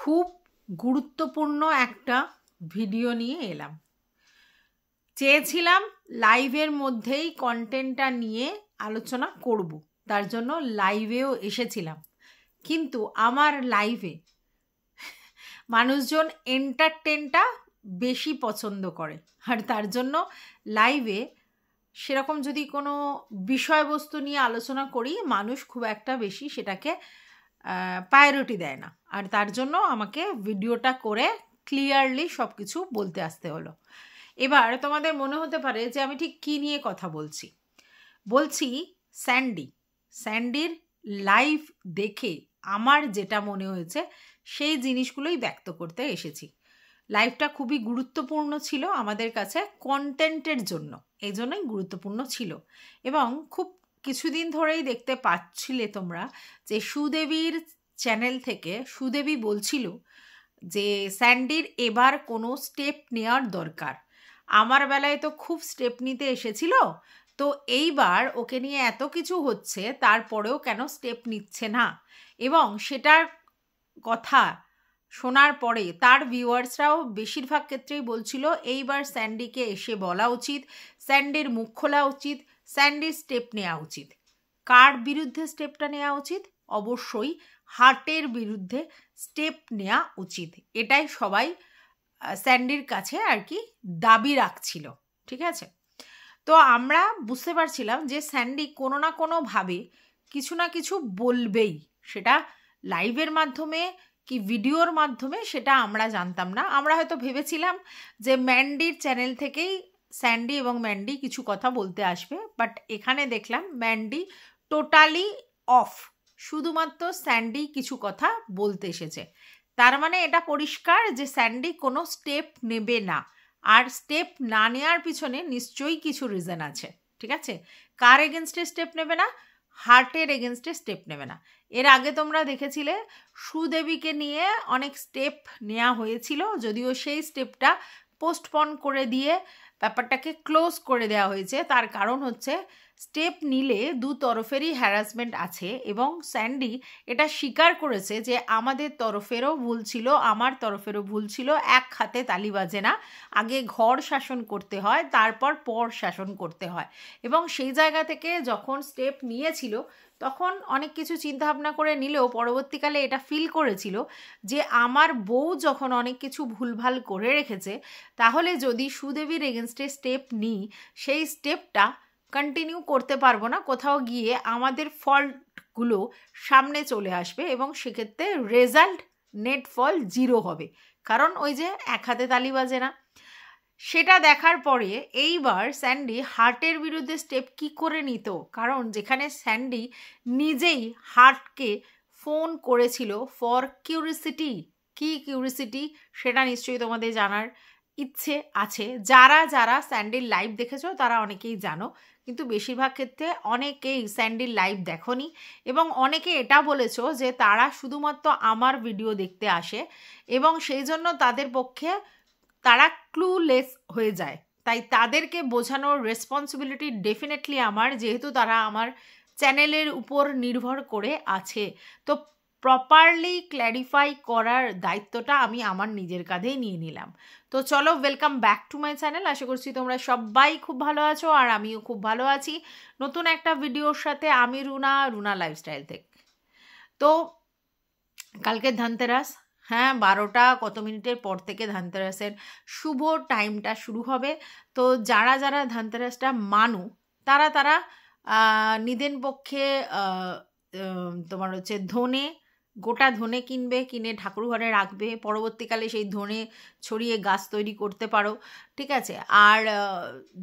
খুব গুরুত্বপূর্ণ একটা ভিডিও নিয়ে এলাম। চেয়েছিলাম লাইভের মধ্যেই কন্টেন্টটা নিয়ে আলোচনা করব, তার জন্য লাইভেও এসেছিলাম। কিন্তু আমার লাইভে মানুষজন এন্টারটেনটা বেশি পছন্দ করে, আর তার জন্য লাইভে সেরকম যদি কোনো বিষয়বস্তু নিয়ে আলোচনা করি মানুষ খুব একটা বেশি সেটাকে প্রায়োরিটি দেয় না, আর তার জন্য আমাকে ভিডিওটা করে ক্লিয়ারলি সব কিছু বলতে আসতে হলো। এবার তোমাদের মনে হতে পারে যে আমি ঠিক কী নিয়ে কথা বলছি স্যান্ডির লাইভ দেখে আমার যেটা মনে হয়েছে সেই জিনিসগুলোই ব্যক্ত করতে এসেছি। লাইভটা খুবই গুরুত্বপূর্ণ ছিল আমাদের কাছে কন্টেন্টের জন্য, এই জন্যই গুরুত্বপূর্ণ ছিল। এবং খুব কিছুদিন ধরেই দেখতে পাচ্ছিলে তোমরা যে সুদেবীর চ্যানেল থেকে সুদেবী বলছিল যে স্যান্ডির এবার কোনো স্টেপ নেওয়ার দরকার। আমার বেলায় তো খুব স্টেপ নিতে এসেছিল, তো এইবার ওকে নিয়ে এত কিছু হচ্ছে তারপরেও কেন স্টেপ নিচ্ছে না। এবং সেটার কথা শোনার পরে তার ভিউয়ার্সরাও বেশিরভাগ ক্ষেত্রেই বলছিল এইবার স্যান্ডিকে এসে বলা উচিত, স্যান্ডির মুখ খোলা উচিত, স্যান্ডির স্টেপ নেওয়া উচিত। কার বিরুদ্ধে স্টেপটা নেওয়া উচিত? অবশ্যই হার্টের বিরুদ্ধে স্টেপ নেওয়া উচিত। এটাই সবাই স্যান্ডির কাছে আর কি দাবি রাখছিল, ঠিক আছে। তো আমরা বুঝতে পারছিলাম যে স্যান্ডি কোনো না কোনোভাবে কিছু না কিছু বলবেই, সেটা লাইভের মাধ্যমে কি ভিডিওর মাধ্যমে সেটা আমরা জানতাম না। আমরা হয়তো ভেবেছিলাম যে ম্যান্ডির চ্যানেল থেকেই স্যান্ডি এবং ম্যান্ডি কিছু কথা বলতে আসবে, বাট এখানে দেখলাম ম্যান্ডি টোটালি অফ, শুধুমাত্র স্যান্ডি কিছু কথা বলতে এসেছে। তার মানে এটা পরিষ্কার যে স্যান্ডি কোনো স্টেপ নেবে না, আর স্টেপ না নেওয়ার পিছনে নিশ্চয়ই কিছু রিজন আছে, ঠিক আছে। কার এগেনস্টে স্টেপ নেবে না? হার্টের এগেনস্টে স্টেপ নেবে না। এর আগে তোমরা দেখেছিলে সুদেবীকে নিয়ে অনেক স্টেপ নেওয়া হয়েছিল, যদিও সেই স্টেপটা পোস্টপন করে দিয়ে ব্যাপারটাকে ক্লোজ করে দেওয়া হয়েছে। তার কারণ হচ্ছে স্টেপ নিলে দু তরফেরই হ্যারাসমেন্ট আছে, এবং স্যান্ডি এটা স্বীকার করেছে যে আমাদের তরফেরও ভুল ছিল, আমার তরফেরও ভুল ছিল। এক হাতে তালি বাজে না, আগে ঘর শাসন করতে হয়, তারপর পর শাসন করতে হয়। এবং সেই জায়গা থেকে যখন স্টেপ নিয়েছিল তখন অনেক কিছু চিন্তাভাবনা করে নিলেও পরবর্তীকালে এটা ফিল করেছিল যে আমার বউ যখন অনেক কিছু ভুলভাল করে রেখেছে, তাহলে যদি সুদেবীর এগেনস্টে স্টেপ নিই সেই স্টেপটা কন্টিনিউ করতে পারবো না, কোথাও গিয়ে আমাদের ফল্টগুলো সামনে চলে আসবে এবং সেক্ষেত্রে রেজাল্ট নেট ফল 0 হবে, কারণ ওই যে এক হাতে তালি বাজে না। সেটা দেখার পরে এইবার স্যান্ডি হার্টের বিরুদ্ধে স্টেপ কি করে নিত, কারণ যেখানে স্যান্ডি নিজেই হার্টকে ফোন করেছিল ফর কিউরিসিটি। কি কিউরিসিটি সেটা নিশ্চয়ই তোমাদের জানার ইচ্ছে আছে। যারা যারা স্যান্ডির লাইভ দেখেছো তারা অনেকেই জানো, কিন্তু বেশিরভাগ ক্ষেত্রে অনেকেই স্যান্ডির লাইভ দেখোনি, এবং অনেকে এটা বলেছো যে তারা শুধুমাত্র আমার ভিডিও দেখতে আসে এবং সেই জন্য তাদের পক্ষে তারা ক্লুলেস হয়ে যায়। তাই তাদেরকে বোঝানোর রেসপন্সিবিলিটি ডেফিনেটলি আমার, যেহেতু তারা আমার চ্যানেলের উপর নির্ভর করে আছে। তো প্রপারলি ক্ল্যারিফাই করার দায়িত্বটা আমি আমার নিজের কাঁধেই নিয়ে নিলাম। তো চলো, welcome back to my channel. আশা করছি তোমরা সবাই খুব ভালো আছো, আর আমিও খুব ভালো আছি নতুন একটা ভিডিওর সাথে। আমি রুনা লাইফস্টাইল থেকে। তো কালকে ধনতেরাস, হ্যাঁ 12টা কত মিনিটের পর থেকে ধনতেরাসের শুভ টাইমটা শুরু হবে। তো যারা যারা ধনতেরাসটা তারা নিদেন পক্ষে তোমার হচ্ছে গোটা ধনে কিনে ঠাকুর ঘরে রাখবে। পরবর্তীকালে সেই ধনে ছড়িয়ে গাছ তৈরি করতে পারো, ঠিক আছে। আর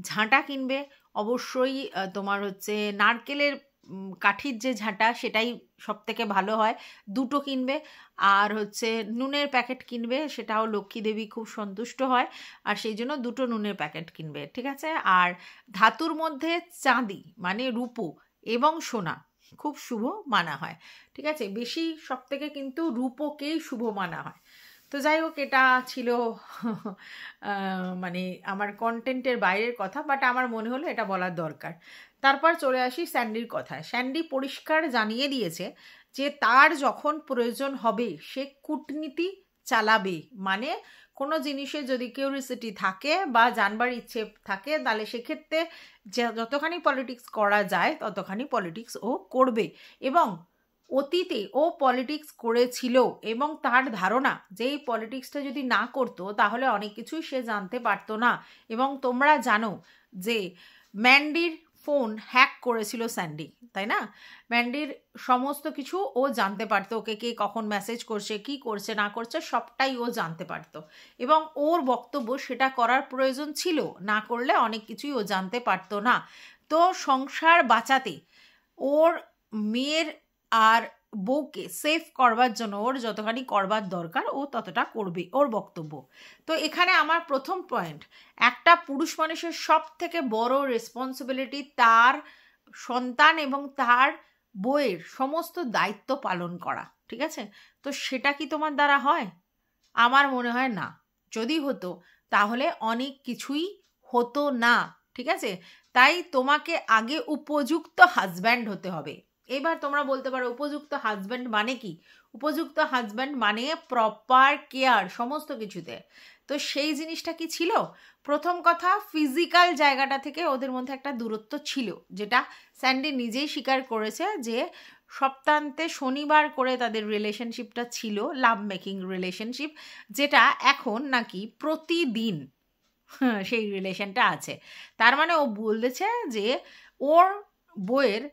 ঝাঁটা কিনবে অবশ্যই, তোমার হচ্ছে নারকেলের কাঠির যে ঝাঁটা সেটাই সব থেকে ভালো হয়, 2টো কিনবে। আর হচ্ছে নুনের প্যাকেট কিনবে, সেটাও লক্ষ্মী দেবী খুব সন্তুষ্ট হয়, আর সেই জন্য 2টো নুনের প্যাকেট কিনবে, ঠিক আছে। আর ধাতুর মধ্যে চাঁদি মানে রূপো এবং সোনা খুব শুভ মানা হয়, ঠিক আছে। বেশি সব থেকে কিন্তু রূপোকেই শুভ মানা হয়। তো যাই হোক, এটা ছিল মানে আমার কন্টেন্টের বাইরের কথা, বাট আমার মনে হলো এটা বলার দরকার। তারপর চলে আসি স্যান্ডির কথায়। স্যান্ডি পরিষ্কার জানিয়ে দিয়েছে যে তার যখন প্রয়োজন হবে সে কূটনীতি চালাবে, মানে কোনো জিনিসে যদি কিউরিসিটি থাকে বা জানবার ইচ্ছে থাকে তাহলে সেক্ষেত্রে যতখানি পলিটিক্স করা যায় ততখানি পলিটিক্স ও করবে। এবং অতীতে ও পলিটিক্স করেছিল এবং তার ধারণা যে এই পলিটিক্সটা যদি না করতো তাহলে অনেক কিছুই সে জানতে পারতো না। এবং তোমরা জানো যে ম্যান্ডির ফোন হ্যাক করেছিল স্যান্ডি, তাই না? ম্যান্ডির সমস্ত কিছু ও জানতে পারতো, ওকে কে কখন মেসেজ করছে, কি করছে না করছে সবটাই ও জানতে পারতো। এবং ওর বক্তব্য সেটা করার প্রয়োজন ছিল, না করলে অনেক কিছুই ও জানতে পারতো না। তো সংসার বাঁচাতে ওর মেয়ের আর বউকে সেফ করবার জন্য ওর যতখানি করবার দরকার ও ততটা করবে, ওর বক্তব্য। তো এখানে আমার প্রথম পয়েন্ট, একটা পুরুষ মানুষের সব থেকে বড় রেসপন্সিবিলিটি তার সন্তান এবং তার বউয়ের সমস্ত দায়িত্ব পালন করা, ঠিক আছে? তো সেটা কি তোমার দ্বারা হয়? আমার মনে হয় না। যদি হতো তাহলে অনেক কিছুই হতো না, ঠিক আছে? তাই তোমাকে আগে উপযুক্ত হাজব্যান্ড হতে হবে। এবার তোমরা বলতে পারো উপযুক্ত হাজব্যান্ড মানে কি? উপযুক্ত হাজব্যান্ড মানে প্রপার কেয়ার সমস্ত কিছুতে। তো সেই জিনিসটা কি ছিল? প্রথম কথা, ফিজিক্যাল জায়গাটা থেকে ওদের মধ্যে একটা দূরত্ব ছিল, যেটা স্যান্ডি নিজেই স্বীকার করেছে যে সপ্তাহান্তে শনিবার করে তাদের রিলেশনশিপটা ছিল, লাভ মেকিং রিলেশনশিপ, যেটা এখন নাকি প্রতিদিন সেই রিলেশনটা আছে। তার মানে ও বলেছে যে ওর বইয়ের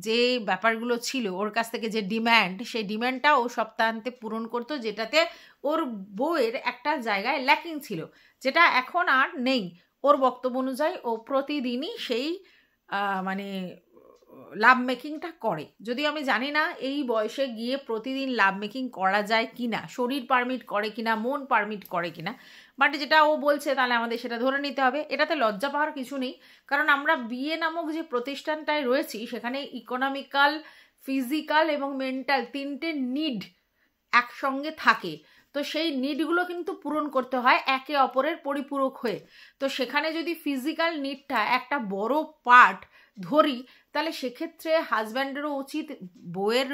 যে ব্যাপারগুলো ছিল, ওর কাছ থেকে যে ডিম্যান্ড, সেই ডিম্যান্ডটা ও সপ্তাহান্তে পূরণ করতো, যেটাতে ওর বউয়ের একটা জায়গায় ল্যাকিং ছিল, যেটা এখন আর নেই। ওর বক্তব্য অনুযায়ী ও প্রতিদিনই সেই মানে লাভ মেকিংটা করে। যদিও আমি জানি না এই বয়সে গিয়ে প্রতিদিন লাভ মেকিং করা যায় কিনা, শরীর পারমিট করে কিনা, মন পারমিট করে কিনা, বাট যেটা ও বলছে তাহলে আমাদের সেটা ধরে নিতে হবে। এটাতে লজ্জা পাওয়ার কিছু নেই, কারণ আমরা বিয়ে নামক যে প্রতিষ্ঠানটায় রয়েছি সেখানে ইকোনমিক্যাল, ফিজিক্যাল এবং মেন্টাল তিনটে নিড একসঙ্গে থাকে। তো সেই নিডগুলো কিন্তু পূরণ করতে হয় একে অপরের পরিপূরক হয়ে। তো সেখানে যদি ফিজিক্যাল নিডটা একটা বড় পার্ট ধরি, তাহলে সেক্ষেত্রে হাজব্যান্ডেরও উচিত বউয়ের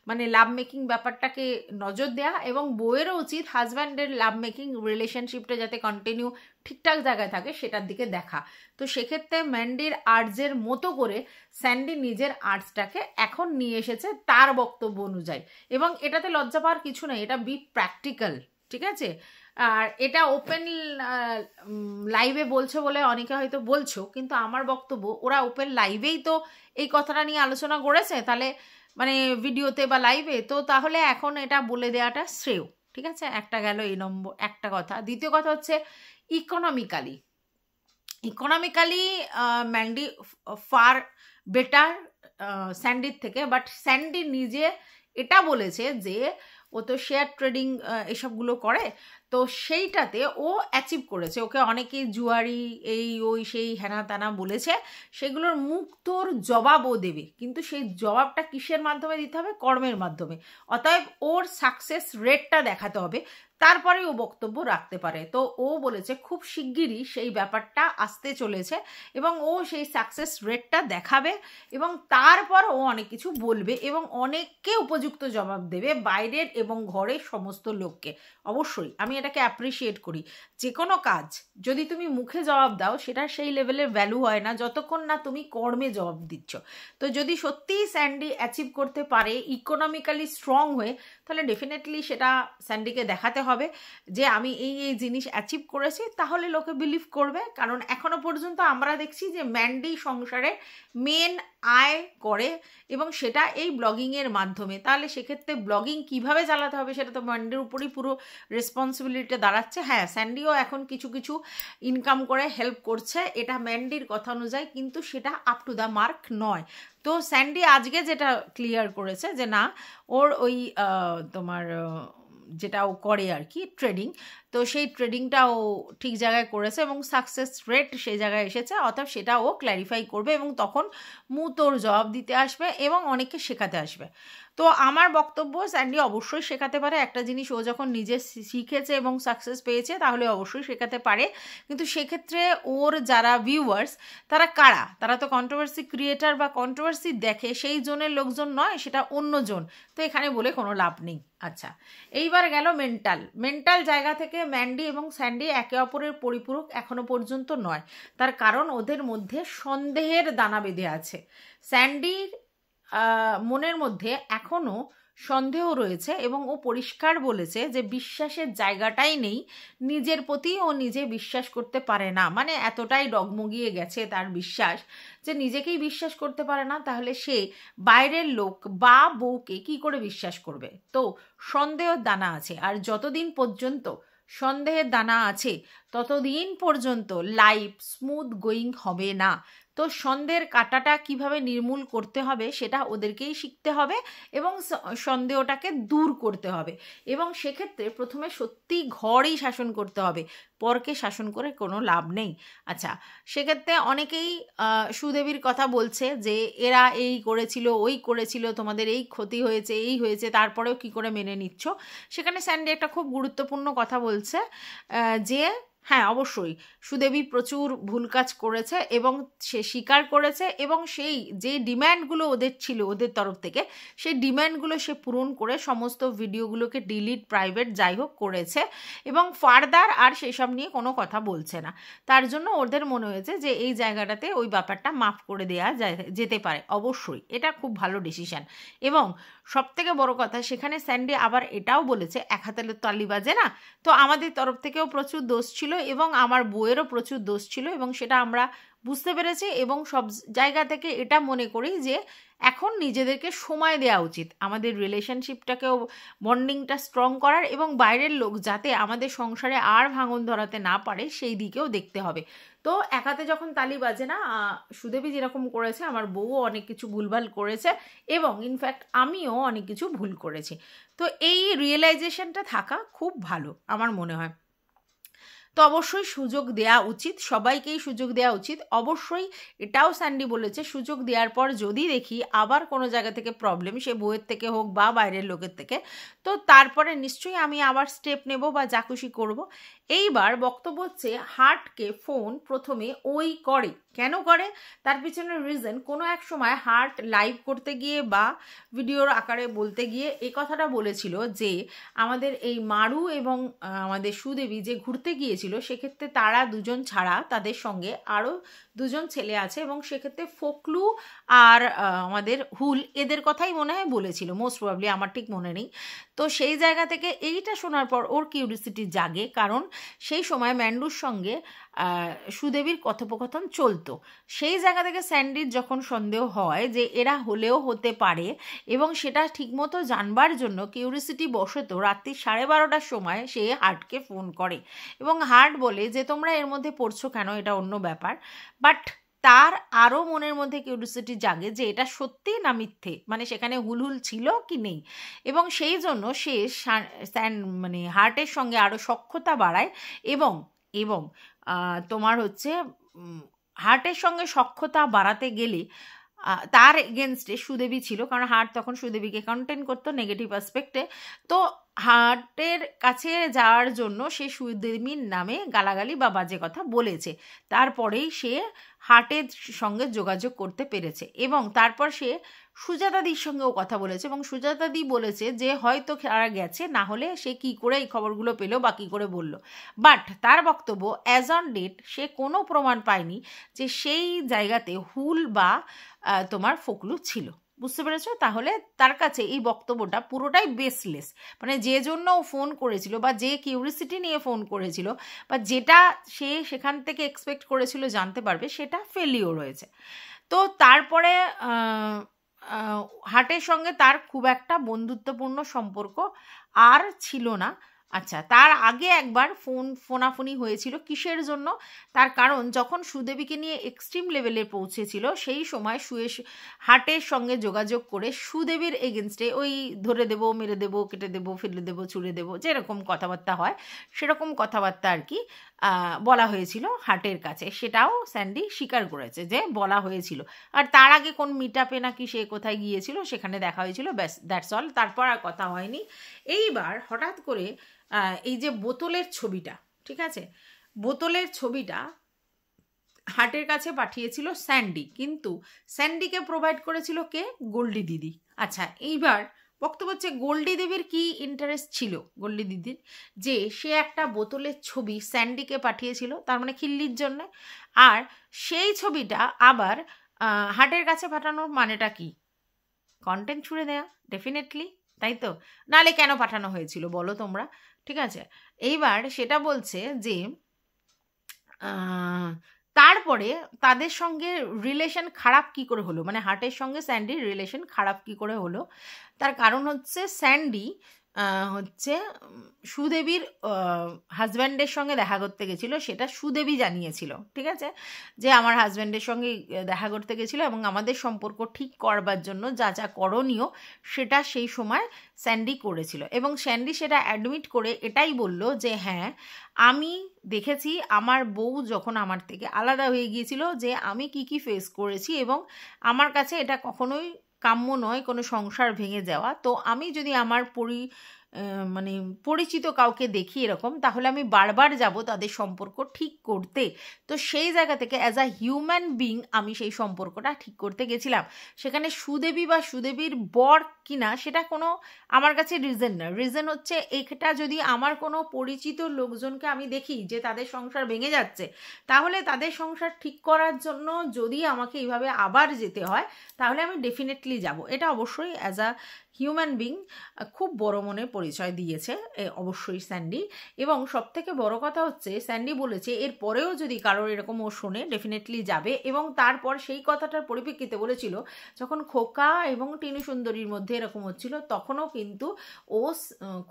মানে লাভ মেকিং ব্যাপারটাকে নজর দেওয়া, এবং বউয়েরও উচিত হাজব্যান্ডের লাভ মেকিং রিলেশনশিপটা যাতে কন্টিনিউ ঠিকঠাক জায়গায় থাকে সেটার দিকে দেখা। তো সেক্ষেত্রে ম্যান্ডির আর্টসের মতো করে স্যান্ডি নিজের আর্টসটাকে এখন নিয়ে এসেছে তার বক্তব্য অনুযায়ী, এবং এটাতে লজ্জা পাওয়ার কিছু নেই, এটা বি প্র্যাকটিক্যাল, ঠিক আছে? আর এটা ওপেন লাইভে বলছো বলে অনেকে হয়তো বলছো, কিন্তু আমার বক্তব্য ওরা ওপেন লাইভেই তো এই কথাটা নিয়ে আলোচনা করেছে, তাহলে মানে ভিডিওতে বা লাইভে, তো তাহলে এখন এটা বলে দেওয়াটা শ্রেয়, ঠিক আছে? একটা গেল এই নম্বর একটা কথা। দ্বিতীয় কথা হচ্ছে ইকোনমিক্যালি ম্যান্ডি ফার বেটার স্যান্ডির থেকে, বাট স্যান্ডি নিজে এটা বলেছে যে ও তো শেয়ার ট্রেডিং এসবগুলো করে, তো সেইটাতে ও অ্যাচিভ করেছে। ওকে অনেকেই জুয়ারি এই ওই সেই হেনা তেনা বলেছে, সেগুলোর মুক্তোর জবাব ও দেবে, কিন্তু সেই জবাবটা কিসের মাধ্যমে দিতে হবে? কর্মের মাধ্যমে। অতএব ওর সাকসেস রেটটা দেখাতে হবে, তারপরে ও বক্তব্য রাখতে পারে। তো ও বলেছে খুব শিগগিরই সেই ব্যাপারটা আসতে চলেছে এবং ও সেই সাকসেস রেটটা দেখাবে, এবং তারপর ও অনেক কিছু বলবে এবং অনেককে উপযুক্ত জবাব দেবে, বাইরের এবং ঘরের সমস্ত লোককে। অবশ্যই আমি এটাকে অ্যাপ্রিসিয়েট করি। যে কোনো কাজ যদি তুমি মুখে জবাব দাও সেটা সেই লেভেলের ভ্যালু হয় না যতক্ষণ না তুমি কর্মে জবাব দিচ্ছ। তো যদি সত্যিই স্যান্ডি অ্যাচিভ করতে পারে ইকোনমিক্যালি স্ট্রং হয়ে, তাহলে ডেফিনেটলি সেটা স্যান্ডিকে দেখাতে হবে যে আমি এই এই জিনিস অ্যাচিভ করেছি, তাহলে লোকে বিলিভ করবে। কারণ এখনো পর্যন্ত আমরা দেখছি যে ম্যান্ডি সংসারে মেন আয় করে এবং সেটা এই ব্লগিংয়ের মাধ্যমে। তাহলে সেক্ষেত্রে ব্লগিং কিভাবে চালাতে হবে সেটা তো ম্যান্ডির উপরই পুরো রেসপন্সিবিলিটি দাঁড়াচ্ছে। হ্যাঁ, স্যান্ডিও এখন কিছু কিছু ইনকাম করে হেল্প করছে, এটা ম্যান্ডির কথা অনুযায়ী, কিন্তু সেটা আপ টু দ্য মার্ক নয়। তো স্যান্ডি আজকে যেটা ক্লিয়ার করেছে যে না, ওর ওই তোমার যেটা ও করে আর কি ট্রেডিং, তো সেই ট্রেডিংটা ও ঠিক জায়গায় করেছে এবং সাকসেস রেট সেই জায়গায় এসেছে, অর্থাৎ সেটা ও ক্ল্যারিফাই করবে এবং তখন তোর জবাব দিতে আসবে এবং অনেককে শেখাতে আসবে। তো আমার বক্তব্য, স্যান্ডি অবশ্যই শেখাতে পারে। একটা জিনিস ও যখন নিজে শিখেছে এবং সাকসেস পেয়েছে তাহলে অবশ্যই শেখাতে পারে, কিন্তু সেক্ষেত্রে ওর যারা ভিউয়ার্স তারা কারা? তারা তো কন্ট্রোভার্সি ক্রিয়েটার বা কন্ট্রোভার্সি দেখে সেই জোনের লোকজন নয়, সেটা অন্য জোন। তো এখানে বলে কোনো লাভ নেই। আচ্ছা, এইবার গেল মেন্টাল জায়গা থেকে ম্যান্ডি এবং স্যান্ডি একে অপরের পরিপূরক এখনো পর্যন্ত নয়। তার কারণ ওদের মধ্যে সন্দেহের দানা বেঁধে আছে। স্যান্ডির মনের মধ্যে এখনো সন্দেহ রয়েছে এবং ও পরিষ্কার বলেছে যে বিশ্বাসের জায়গাটাই নেই, নিজের প্রতি ও নিজে বিশ্বাস করতে পারে না। মানে এতটাই ডগমগিয়ে গেছে তার বিশ্বাস যে নিজেকেই বিশ্বাস করতে পারে না, তাহলে সে বাইরের লোক বা বউকে কি করে বিশ্বাস করবে? তো সন্দেহের দানা আছে, আর যতদিন পর্যন্ত সন্দেহের দানা আছে ততদিন পর্যন্ত লাইফ স্মুথ গোয়িং হবে না। তো সন্দেহের কাঁটাটা কিভাবে নির্মূল করতে হবে সেটা ওদেরকেই শিখতে হবে এবং সন্দেহটাকে দূর করতে হবে। এবং সেক্ষেত্রে প্রথমে সত্যি ঘরই শাসন করতে হবে, পরকে শাসন করে কোনো লাভ নেই। আচ্ছা, সেক্ষেত্রে অনেকেই সুদেবীর কথা বলছে যে এরা এই করেছিল, ওই করেছিল, তোমাদের এই ক্ষতি হয়েছে, এই হয়েছে, তারপরেও কি করে মেনে নিচ্ছ? সেখানে স্যান্ডি একটা খুব গুরুত্বপূর্ণ কথা বলছে যে হ্যাঁ, অবশ্যই সুদেবী প্রচুর ভুল কাজ করেছে এবং সে স্বীকার করেছে, এবং সেই যে ডিম্যান্ডগুলো ওদের ছিল ওদের তরফ থেকে, সেই ডিম্যান্ডগুলো সে পূরণ করে সমস্ত ভিডিওগুলোকে ডিলিট, প্রাইভেট যাই হোক করেছে এবং ফার্দার আর সেসব নিয়ে কোনো কথা বলছে না। তার জন্য ওদের মনে হয়েছে যে এই জায়গাটাতে ওই ব্যাপারটা মাফ করে দেওয়া যেতে পারে। অবশ্যই এটা খুব ভালো ডিসিশন। এবং সবথেকে বড় কথা, সেখানে স্যান্ডি আবার এটাও বলেছে এক হাতে তালি বাজে না। তো আমাদের তরফ থেকেও প্রচুর দোষ ছিল এবং আমার বউয়েরও প্রচুর দোষ ছিল এবং সেটা আমরা বুঝতে পেরেছি এবং সব জায়গা থেকে এটা মনে করি যে এখন নিজেদেরকে সময় দেওয়া উচিত আমাদের রিলেশনশিপটাকেও বন্ডিংটা স্ট্রং করার, এবং বাইরের লোক যাতে আমাদের সংসারে আর ভাঙন ধরাতে না পারে সেই দিকেও দেখতে হবে। তো একাতে যখন তালি বাজে না, সুদেবী যেরকম করেছে, আমার বউও অনেক কিছু ভুলভাল করেছে এবং ইনফ্যাক্ট আমিও অনেক কিছু ভুল করেছি। তো এই রিয়েলাইজেশনটা থাকা খুব ভালো আমার মনে হয়। তো অবশ্যই সুযোগ দেওয়া উচিত, সবাইকেই সুযোগ দেওয়া উচিত। অবশ্যই এটাও স্যান্ডি বলেছে সুযোগ দেওয়ার পর যদি দেখি আবার কোনো জায়গা থেকে প্রবলেম, সে বউয়ের থেকে হোক বা বাইরের লোকের থেকে, তো তারপরে নিশ্চয়ই আমি আবার স্টেপ নেব বা যা খুশি করব। এইবার বক্তব্য হচ্ছে হার্টকে ফোন প্রথমে ওই করে, কেন করে? তার পিছনের রিজন, কোনো এক সময় হার্ট লাইভ করতে গিয়ে বা ভিডিওর আকারে বলতে গিয়ে এই কথাটা বলেছিল যে আমাদের এই মারু এবং আমাদের সুদেবী যে ঘুরতে গিয়েছিল সেক্ষেত্রে তারা দুজন ছাড়া তাদের সঙ্গে আরও দুজন ছেলে আছে, এবং সেক্ষেত্রে ফোকলু আর আমাদের হুল এদের কথাই মনে হয় বলেছিল, মোস্ট প্রবাবলি, আমার ঠিক মনে নেই। তো সেই জায়গা থেকে এইটা শোনার পর ওর কিউরিসিটি জাগে, কারণ সেই সময় ম্যান্ডুর সঙ্গে সুদেবীর কথোপকথন চলতো। সেই জায়গা থেকে স্যান্ডির যখন সন্দেহ হয় যে এরা হলেও হতে পারে, এবং সেটা ঠিকমতো জানবার জন্য কিউরিসিটি বশত রাত্রি 12:30টার সময় সে হার্টকে ফোন করে এবং হার্ট বলে যে তোমরা এর মধ্যে পড়ছো কেন, এটা অন্য ব্যাপার। বাট তার আরও মনের মধ্যে কিউরিসিটি জাগে যে এটা সত্যি না মিথ্যে, মানে সেখানে হুলহুল ছিল কি নেই, এবং সেই জন্য সে মানে হার্টের সঙ্গে আরও সখ্যতা বাড়ায় এবং এবং তোমার হচ্ছে হার্টের সঙ্গে সখ্যতা বাড়াতে গেলে তার এগেনস্টে সুদেবী ছিল, কারণ হার্ট তখন সুদেবীকে কন্টেন্ট করতো নেগেটিভ অ্যাসপেক্টে। তো হার্টের কাছে যাওয়ার জন্য সে সুদেবীর নামে গালাগালি বা বাজে কথা বলেছে, তারপরেই সে হার্টের সঙ্গে যোগাযোগ করতে পেরেছে এবং তারপর সে সুজাতাদির সঙ্গেও কথা বলেছে এবং সুজাতাদি বলেছে যে হয়তো তারা গেছে, না হলে সে কি করে এই খবরগুলো পেলো বা কী করে বলল। বাট তার বক্তব্য অ্যাজ অন ডেট সে কোনো প্রমাণ পায়নি যে সেই জায়গাতে হুল বা তোমার ফোকলু ছিল। বুঝতে পেরেছো? তাহলে তার কাছে এই বক্তব্যটা পুরোটাই বেসলেস, মানে যে জন্য ও ফোন করেছিল বা যে কিউরিসিটি নিয়ে ফোন করেছিল বা যেটা সে সেখান থেকে এক্সপেক্ট করেছিল জানতে পারবে, সেটা ফেলিওর হয়েছে। তো তারপরে হার্টের সঙ্গে তার খুব একটা বন্ধুত্বপূর্ণ সম্পর্ক আর ছিল না। আচ্ছা, তার আগে একবার ফোনাফোনি হয়েছিল, কিসের জন্য? তার কারণ যখন সুদেবীকে নিয়ে এক্সট্রিম লেভেলে পৌঁছেছিল সেই সময় হার্টের সঙ্গে যোগাযোগ করে সুদেবীর এগেনস্টে ওই ধরে দেবো, মেরে দেবো, কেটে দেবো, ফেলে দেবো, ছুঁড়ে দেবো, যেরকম কথাবার্তা হয় সেরকম কথাবার্তা আর কি বলা হয়েছিল হার্টের কাছে, সেটাও স্যান্ডি স্বীকার করেছে যে বলা হয়েছিল। আর তার আগে কোন মিট আপে নাকি সে কোথায় গিয়েছিল, সেখানে দেখা হয়েছিল, ব্যাস, দ্যাটস অল, তারপর আর কথা হয়নি। এইবার হঠাৎ করে এই যে বোতলের ছবিটা, ঠিক আছে, বোতলের ছবিটা হার্টের কাছে পাঠিয়েছিল স্যান্ডি, কিন্তু স্যান্ডিকে প্রোভাইড করেছিল কে? গোল্ডি দিদি। আচ্ছা, এইবার বক্তব্য হচ্ছে গোল্ডি দেবীর কি ইন্টারেস্ট ছিল, গোল্ডি দিদির, যে সে একটা বোতলের ছবি স্যান্ডিকে পাঠিয়েছিল, তার মানে খিল্লির জন্য। আর সেই ছবিটা আবার হার্টের কাছে পাঠানোর মানেটা কি? কন্টেন্ট ছুড়ে দেয়া, ডেফিনেটলি, তাই তো? নালে কেন পাঠানো হয়েছিল বলো তোমরা? ঠিক আছে, এইবার সেটা বলছে যে তারপরে তাদের সঙ্গে রিলেশন খারাপ কি করে হলো, মানে হার্টের সঙ্গে স্যান্ডির রিলেশন খারাপ কি করে হলো? তার কারণ হচ্ছে স্যান্ডি হচ্ছে সুদেবীর হাজব্যান্ডের সঙ্গে দেখা করতে গেছিলো, সেটা সুদেবী জানিয়েছিল, ঠিক আছে, যে আমার হাজব্যান্ডের সঙ্গে দেখা করতে গেছিলো এবং আমাদের সম্পর্ক ঠিক করবার জন্য যা যা করণীয় সেটা সেই সময় স্যান্ডি করেছিল। এবং স্যান্ডি সেটা অ্যাডমিট করে এটাই বলল যে হ্যাঁ, আমি দেখেছি আমার বউ যখন আমার থেকে আলাদা হয়ে গিয়েছিল যে আমি কি কি ফেস করেছি, এবং আমার কাছে এটা কখনোই কাম্য নয় কোনো সংসার ভেঙে যাওয়া। তো আমি যদি আমার মানে পরিচিত কাউকে দেখি এরকম, তাহলে আমি বারবার যাব তাদের সম্পর্ক ঠিক করতে। তো সেই জায়গা থেকে অ্যাজ আ হিউম্যান বিং আমি সেই সম্পর্কটা ঠিক করতে গেছিলাম। সেখানে সুদেবী বা সুদেবীর বর কিনা সেটা কোনো আমার কাছে রিজন না। রিজন হচ্ছে এটা যদি আমার কোনো পরিচিত লোকজনকে আমি দেখি যে তাদের সংসার ভেঙে যাচ্ছে, তাহলে তাদের সংসার ঠিক করার জন্য যদি আমাকে এইভাবে আবার যেতে হয়, তাহলে আমি ডেফিনেটলি যাব। এটা অবশ্যই অ্যাজ আ হিউম্যান বিং খুব বড় মনে পরিচয় দিয়েছে অবশ্যই স্যান্ডি। এবং সবথেকে বড় কথা হচ্ছে স্যান্ডি বলেছে এর পরেও যদি কারোর এরকম ও শোনে ডেফিনেটলি যাবে। এবং তারপর সেই কথাটার পরিপ্রেক্ষিতে বলেছিল যখন খোকা এবং টিনু সুন্দরীর মধ্যে এরকম হচ্ছিল, তখনও কিন্তু ও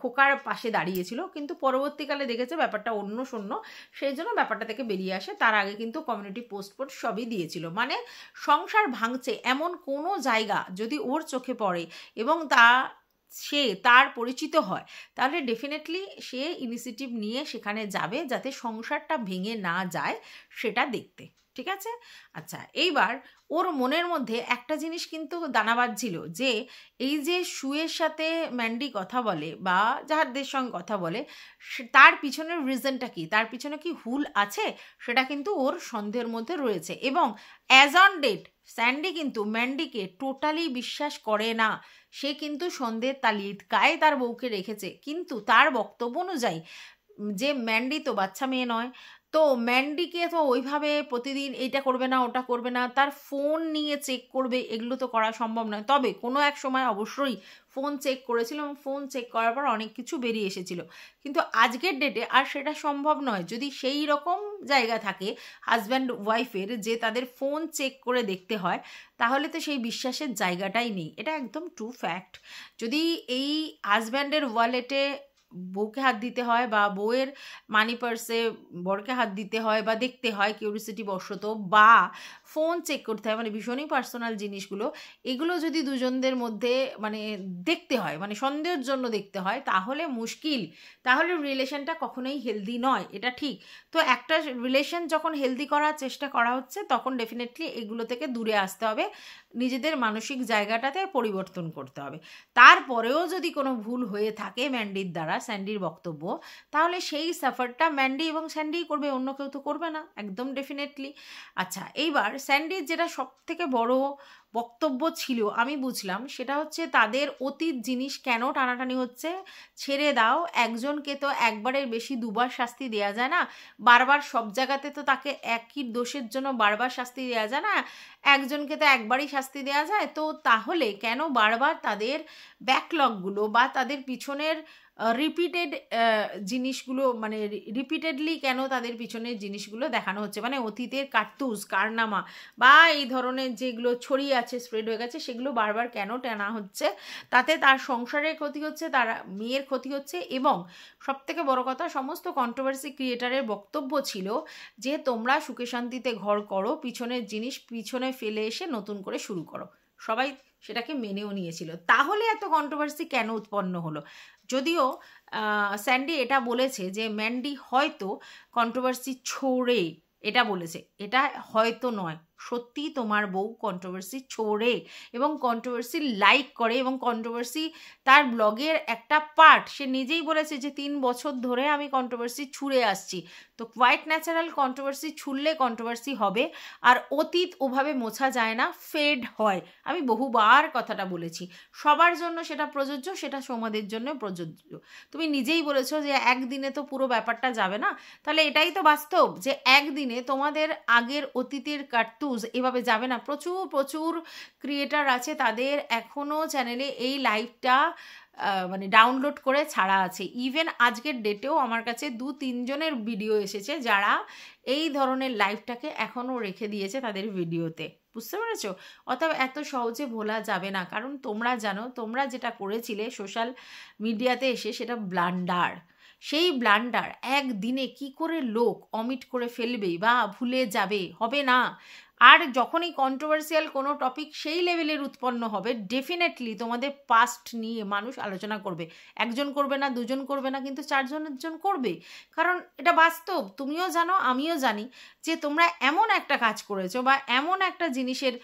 খোকার পাশে দাঁড়িয়েছিল, কিন্তু পরবর্তীকালে দেখেছে ব্যাপারটা অন্য শূন্য, সেই জন্য ব্যাপারটা থেকে বেরিয়ে আসে। তার আগে কিন্তু কমিউনিটি পোস্ট সবই দিয়েছিল। মানে সংসার ভাঙছে এমন কোনো জায়গা যদি ওর চোখে পড়ে এবং সে তার পরিচিত হয়, তাহলে ডেফিনেটলি সে ইনিশিয়েটিভ নিয়ে সেখানে যাবে যাতে সংসারটা ভেঙে না যায় সেটা দেখতে, ঠিক আছে? আচ্ছা, এইবার ওর মনের মধ্যে একটা জিনিস কিন্তু দানা বাঁধছিল যে এই যে সুয়ের সাথে ম্যান্ডি কথা বলে বা যাহারদের সঙ্গে কথা বলে, তার পিছনের রিজনটা কি, তার পিছনে কি হুল আছে, সেটা কিন্তু ওর সন্দেহের মধ্যে রয়েছে। এবং অ্যাজ অন ডেট স্যান্ডি কিন্তু ম্যান্ডিকে টোটালি বিশ্বাস করে না। সে কিন্তু সন্দেহের তালিকায় তার বউকে রেখেছে, কিন্তু তার বক্তব্য অনুযায়ী যে ম্যান্ডি তো বাচ্চা মেয়ে নয়, তো ম্যান্ডিকে তো ওইভাবে প্রতিদিন এইটা করবে না ওটা করবে না, তার ফোন নিয়ে চেক করবে, এগুলো তো করা সম্ভব নয়। তবে কোনো এক সময় অবশ্যই ফোন চেক করেছিল এবং ফোন চেক করার পর অনেক কিছু বেরিয়ে এসেছিল, কিন্তু আজকের ডেটে আর সেটা সম্ভব নয়। যদি সেই রকম জায়গা থাকে হাজব্যান্ড ওয়াইফের যে তাদের ফোন চেক করে দেখতে হয়, তাহলে তো সেই বিশ্বাসের জায়গাটাই নেই। এটা একদম ট্রু ফ্যাক্ট। যদি এই হাজব্যান্ডের ওয়ালেটে বউকে হাত দিতে হয় বা বউয়ের মানি পার্সে বরকে হাত দিতে হয় বা দেখতে হয় কিউরিসিটি বশত, বা ফোন চেক করতে হয়, মানে ভীষণই পার্সোনাল জিনিসগুলো, এগুলো যদি দুজনদের মধ্যে মানে দেখতে হয়, মানে সন্দেহের জন্য দেখতে হয়, তাহলে মুশকিল, তাহলে রিলেশনটা কখনোই হেলদি নয়, এটা ঠিক। তো একটা রিলেশন যখন হেলদি করার চেষ্টা করা হচ্ছে, তখন ডেফিনেটলি এগুলো থেকে দূরে আসতে হবে, নিজেদের মানসিক জায়গাটাতে পরিবর্তন করতে হবে। তারপরেও যদি কোনো ভুল হয়ে থাকে ম্যান্ডির দ্বারা, স্যান্ডির বক্তব্য, তাহলে সেই সাফারটা ম্যান্ডি এবং স্যান্ডি করবে, অন্য কেউ তো করবে না, একদম ডেফিনেটলি। আচ্ছা, এইবার স্যান্ডির যেটা সব থেকে বড় বক্তব্য ছিল আমি বুঝলাম, সেটা হচ্ছে তাদের অতীত জিনিস কেন টানাটানি হচ্ছে। ছেড়ে দাও, একজনকে তো একবারের বেশি দুবার শাস্তি দেওয়া যায় না, বারবার সব জায়গাতে তো তাকে একই দোষের জন্য বারবার শাস্তি দেওয়া যায় না, একজনকে তো একবারই শাস্তি দেওয়া যায়। তো তাহলে কেন বারবার তাদের ব্যাকলগগুলো বা তাদের পিছনের রিপিটেড জিনিসগুলো, মানে রিপিটেডলি কেন তাদের পিছনের জিনিসগুলো দেখানো হচ্ছে, মানে অতীতের কার্তুজ কারনামা বা এই ধরনের যেগুলো ছড়িয়ে আছে, স্প্রেড হয়ে গেছে, সেগুলো বারবার কেন টানা হচ্ছে? তাতে তার সংসারের ক্ষতি হচ্ছে, তার মেয়ের ক্ষতি হচ্ছে। এবং সবথেকে বড় কথা, সমস্ত কন্ট্রোভার্সি ক্রিয়েটারের বক্তব্য ছিল যে তোমরা সুখে শান্তিতে ঘর করো, পিছনের জিনিস পিছনে ফেলে এসে নতুন করে শুরু করো। সবাই সেটাকে মেনেও নিয়েছিল। তাহলে এত কন্ট্রোভার্সি কেন উৎপন্ন হলো? যদিও স্যান্ডি এটা বলেছে যে ম্যান্ডি হয়তো কন্ট্রোভার্সি ছোড়ে, এটা বলেছে, এটা হয়তো নয়, সত্যি তোমার বউ কন্ট্রোভার্সি ছোড়ে এবং কন্ট্রোভার্সি লাইক করে এবং কন্ট্রোভার্সি তার ব্লগের একটা পার্ট। সে নিজেই বলেছে যে 3 বছর ধরে আমি কন্ট্রোভার্সি ছুঁড়ে আসছি। তো কোয়াইট ন্যাচারাল কন্ট্রোভার্সি ছুড়লে কন্ট্রোভার্সি হবে, আর অতীত ওভাবে মোছা যায় না, ফেড হয়। আমি বহুবার কথাটা বলেছি, সবার জন্য সেটা প্রযোজ্য, সেটা সমাজের জন্য প্রযোজ্য। তুমি নিজেই বলেছো যে একদিনে তো পুরো ব্যাপারটা যাবে না, তাহলে এটাই তো বাস্তব যে একদিনে তোমাদের আগের অতীতের কার্তুজ এভাবে যাবে না। প্রচুর প্রচুর ক্রিয়েটার আছে, তাদের এখনও চ্যানেলে এই লাইভটা মানে ডাউনলোড করে ছাড়া আছে। ইভেন আজকের ডেটেও আমার কাছে 2-3 জনের ভিডিও এসেছে যারা এই ধরনের লাইভটাকে এখনও রেখে দিয়েছে তাদের ভিডিওতে, বুঝতে পেরেছো? অতএব এত সহজে ভোলা যাবে না, কারণ তোমরা জানো তোমরা যেটা করেছিলে সোশ্যাল মিডিয়াতে এসে সেটা ব্লান্ডার। সেই ব্লান্ডার একদিনে কি করে লোক অমিট করে ফেলবে বা ভুলে যাবে, হবে না। আর যখনই কন্ট্রোভার্সিয়াল কোনো টপিক সেই লেভেলের উৎপন্ন হবে, ডেফিনেটলি তোমাদের পাস্ট নিয়ে মানুষ আলোচনা করবে। একজন করবে না, দুজন করবে না, কিন্তু 4জন করবে। কারণ এটা বাস্তব, তুমিও জানো আমিও জানি যে তোমরা এমন একটা কাজ করেছো বা এমন একটা জিনিসের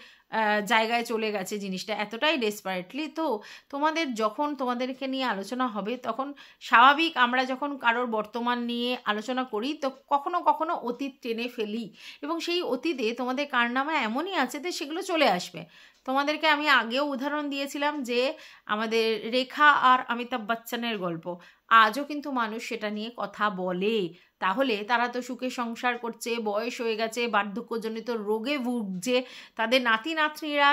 জায়গায় চলে গেছে জিনিসটা এতটাই ডেসপারেটলি। তো তোমাদের যখন তোমাদেরকে নিয়ে আলোচনা হবে তখন স্বাভাবিক, আমরা যখন কারোর বর্তমান নিয়ে আলোচনা করি তো কখনো কখনো অতীত টেনে ফেলি, এবং সেই অতীতে তোমাদের কারনামা এমনই আছে যে সেগুলো চলে আসবে। তোমাদেরকে আমি আগেও উদাহরণ দিয়েছিলাম যে আমাদের রেখা আর অমিতাভ বচ্চনের গল্প, আজও কিন্তু মানুষ সেটা নিয়ে কথা বলে। তাহলে তারা তো সুখে সংসার করছে, বয়স হয়ে গেছে, বার্ধক্যজনিত রোগে ভুগছে, তাদের নাতি নাতনিরা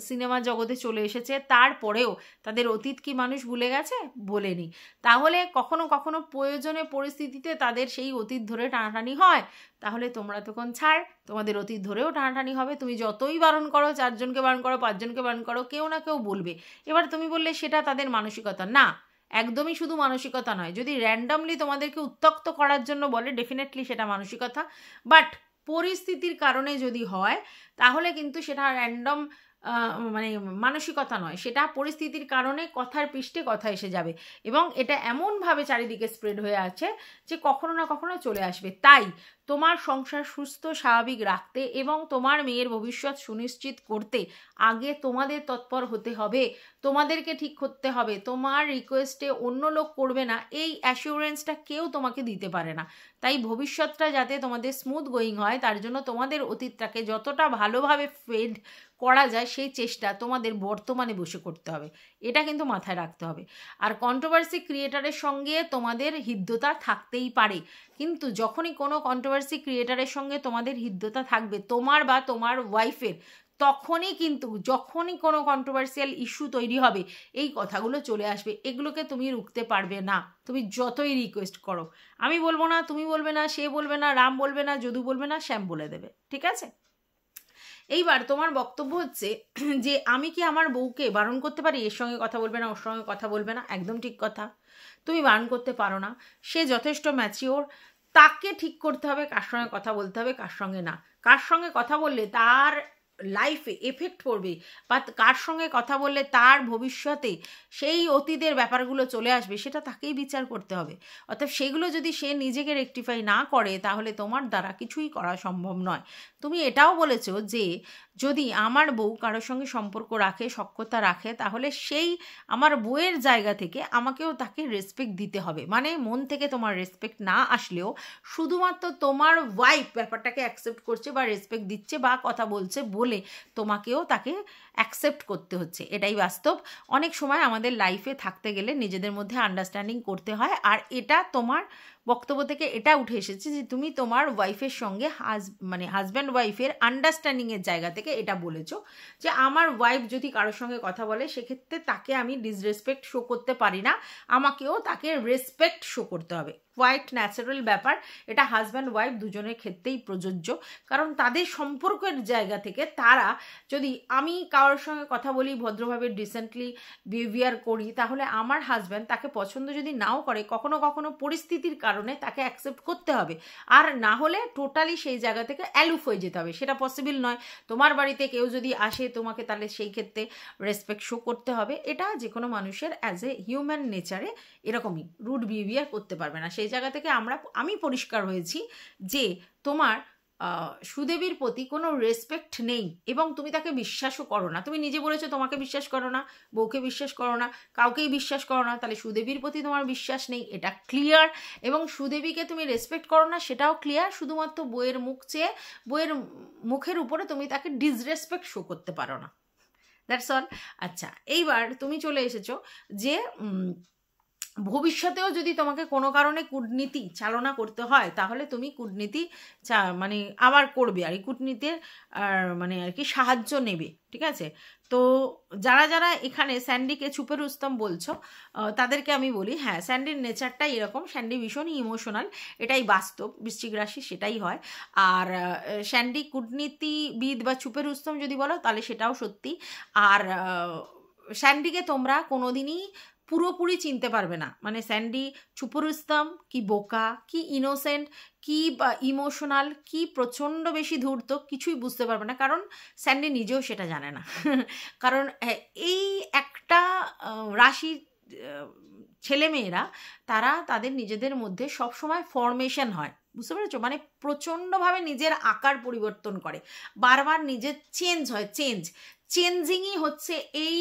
সিনেমা জগতে চলে এসেছে, তারপরেও তাদের অতীত কি মানুষ ভুলে গেছে? বলেনি। তাহলে কখনো কখনো প্রয়োজনে পরিস্থিতিতে তাদের সেই অতীত ধরে টানাটানি হয়। তাহলে তোমরা তখন ছাড়, তোমাদের অতীত ধরেও টানাটানি হবে। তুমি যতই বারণ করো, 4জনকে বারণ করো, 5জনকে বারণ করো, কেউ না কেউ বলবে। এবার তুমি বললে সেটা তাদের মানসিকতা, না, একদমই শুধু মানসিকতা নয়। যদি র্যান্ডামলি তোমাদেরকে উত্ত্যক্ত করার জন্য বলে, ডেফিনেটলি সেটা মানসিকতা, বাট পরিস্থিতির কারণে যদি হয় তাহলে কিন্তু সেটা র্যান্ডম মানে মানসিকতা নয়, সেটা পরিস্থিতির কারণে কথার পৃষ্ঠে কথা এসে যাবে এবং এটা এমনভাবে চারিদিকে স্প্রেড হয়ে আছে যে কখনো না কখনো চলে আসবে। তাই তোমার সংসার সুস্থ স্বাভাবিক রাখতে এবং তোমার মেয়ের ভবিষ্যৎ সুনিশ্চিত করতে আগে তোমাদের তৎপর হতে হবে, তোমাদেরকে ঠিক করতে হবে। তোমার রিকোয়েস্টে অন্য লোক করবে না, এই অ্যাসিওরেন্সটা কেউ তোমাকে দিতে পারে না। তাই ভবিষ্যৎটা যাতে তোমাদের স্মুথ গোয়িং হয় তার জন্য তোমাদের অতীতটাকে যতটা ভালোভাবে ফেড করা যায় সেই চেষ্টা তোমাদের বর্তমানে বসে করতে হবে, এটা কিন্তু মাথায় রাখতে হবে। আর কন্ট্রোভার্সি ক্রিয়েটারের সঙ্গে তোমাদের হৃদ্যতা থাকতেই পারে, কিন্তু যখনই কোনো কন্ট্রোভার্সি ক্রিয়েটারের সঙ্গে তোমাদের হৃদ্যতা থাকবে, তোমার বা তোমার ওয়াইফের, তখনই কিন্তু যখনই কোনো কন্ট্রোভার্সিয়াল ইস্যু তৈরি হবে এই কথাগুলো চলে আসবে। এগুলোকে তুমি রুখতে পারবে না, তুমি যতই রিকোয়েস্ট করো। আমি বলবো না, তুমি বলবে না, সে বলবে না, রাম বলবে না, যদু বলবে না, শ্যাম বলে দেবে, ঠিক আছে? এইবার তোমার বক্তব্য হচ্ছে যে আমি কি আমার বউকে বারণ করতে পারি এর সঙ্গে কথা বলবে না, ওর সঙ্গে কথা বলবে না? একদম ঠিক কথা, তুমি বারণ করতে পারো না। সে যথেষ্ট ম্যাচিওর, তাকে ঠিক করতে হবে কার সঙ্গে কথা বলতে হবে কার সঙ্গে না। কার সঙ্গে কথা বললে তার লাইফে এফেক্ট পড়বে বা কার সঙ্গে কথা বললে তার ভবিষ্যতে সেই অতীতের ব্যাপারগুলো চলে আসবে, সেটা তাকেই বিচার করতে হবে। অর্থাৎ সেগুলো যদি সে নিজেকে রেকটিফাই না করে তাহলে তোমার দ্বারা কিছুই করা সম্ভব নয়। তুমি এটাও বলেছো যে যদি আমার বউ কারোর সঙ্গে সম্পর্ক রাখে, সখ্যতা রাখে, তাহলে সেই আমার বউয়ের জায়গা থেকে আমাকেও তাকে রেসপেক্ট দিতে হবে। মানে মন থেকে তোমার রেসপেক্ট না আসলেও শুধুমাত্র তোমার ওয়াইফ ব্যাপারটাকে অ্যাকসেপ্ট করছে বা রেসপেক্ট দিচ্ছে বা কথা বলছে বলে তোমাকেও তাকে অ্যাকসেপ্ট করতে হচ্ছে, এটাই বাস্তব। অনেক সময় আমাদের লাইফে থাকতে গেলে নিজেদের মধ্যে আন্ডারস্ট্যান্ডিং করতে হয়, আর এটা তোমার বক্তব্য থেকে এটা উঠে এসেছে যে তুমি তোমার ওয়াইফের সঙ্গে মানে হাজব্যান্ড ওয়াইফের আন্ডারস্ট্যান্ডিংয়ের জায়গা থেকে এটা বলেছো যে আমার ওয়াইফ যদি কারোর সঙ্গে কথা বলে সেক্ষেত্রে তাকে আমি ডিসরেসপেক্ট শো করতে পারি না, আমাকেও তাকে রেসপেক্ট শো করতে হবে। কোয়াইট ন্যাচারাল ব্যাপার, এটা হাজব্যান্ড ওয়াইফ দুজনের ক্ষেত্রেই প্রযোজ্য। কারণ তাদের সম্পর্কের জায়গা থেকে তারা যদি, আমি কারোর সঙ্গে কথা বলি ভদ্রভাবে ডিসেন্টলি বিহেভিয়ার করি, তাহলে আমার হাজব্যান্ড তাকে পছন্দ যদি নাও করে, কখনো কখনো পরিস্থিতির কারণে তাকে অ্যাকসেপ্ট করতে হবে, আর না হলে টোটালি সেই জায়গা থেকে অ্যালুফ হয়ে যেতে হবে। সেটা পসিবল নয়। তোমার বাড়িতে কেউ যদি আসে তোমাকে তাহলে সেই ক্ষেত্রে রেসপেক্ট শো করতে হবে। এটা যে কোনো মানুষের অ্যাজ এ হিউম্যান নেচারে এরকমই রুড বিহেভিয়ার করতে পারবে না। সেই জায়গা থেকে আমি পরিষ্কার হয়েছি যে তোমার সুদেবীর প্রতি কোনো রেসপেক্ট নেই এবং তুমি তাকে বিশ্বাসও করো না। তুমি নিজে বলেছো তোমাকে বিশ্বাস করো না, বউকে বিশ্বাস করো না, কাউকেই বিশ্বাস করো না, তাহলে সুদেবীর প্রতি তোমার বিশ্বাস নেই, এটা ক্লিয়ার। এবং সুদেবীকে তুমি রেসপেক্ট করো না, সেটাও ক্লিয়ার। শুধুমাত্র বইয়ের মুখ চেয়ে বইয়ের মুখের উপরে তুমি তাকে ডিসরেসপেক্ট শো করতে পারো না। That's all. আচ্ছা, এইবার তুমি চলে এসেছো যে ভবিষ্যতেও যদি তোমাকে কোনো কারণে কূটনীতি চালনা করতে হয়, তাহলে তুমি কূটনীতি মানে আবার করবে আর এই কূটনীতির মানে আর কি সাহায্য নেবে। ঠিক আছে? তো যারা যারা এখানে স্যান্ডিকে চুপে রুস্তম বলছো, তাদেরকে আমি বলি, হ্যাঁ, স্যান্ডির নেচারটাই এরকম। স্যান্ডি ভীষণই ইমোশনাল, এটাই বাস্তব, বৃশ্চিক রাশি সেটাই হয়। আর স্যান্ডি কূটনীতিবিদ বা চুপে রুস্তম যদি বলো তাহলে সেটাও সত্যি। আর স্যান্ডিকে তোমরা কোনোদিনই পুরোপুরি চিনতে পারবে না। মানে স্যান্ডি চুপরুস্তম কি বোকা, কি ইনোসেন্ট, কি ইমোশনাল, কি প্রচণ্ড বেশি ধূর্ত, কিছুই বুঝতে পারবে না, কারণ স্যান্ডি নিজেও সেটা জানে না। কারণ এই একটা রাশির ছেলেমেয়েরা তারা তাদের নিজেদের মধ্যে সবসময় ফরমেশন হয়, বুঝতে পেরেছো? মানে প্রচণ্ডভাবে নিজের আকার পরিবর্তন করে, বারবার নিজের চেঞ্জ হয়। চেঞ্জিংই হচ্ছে এই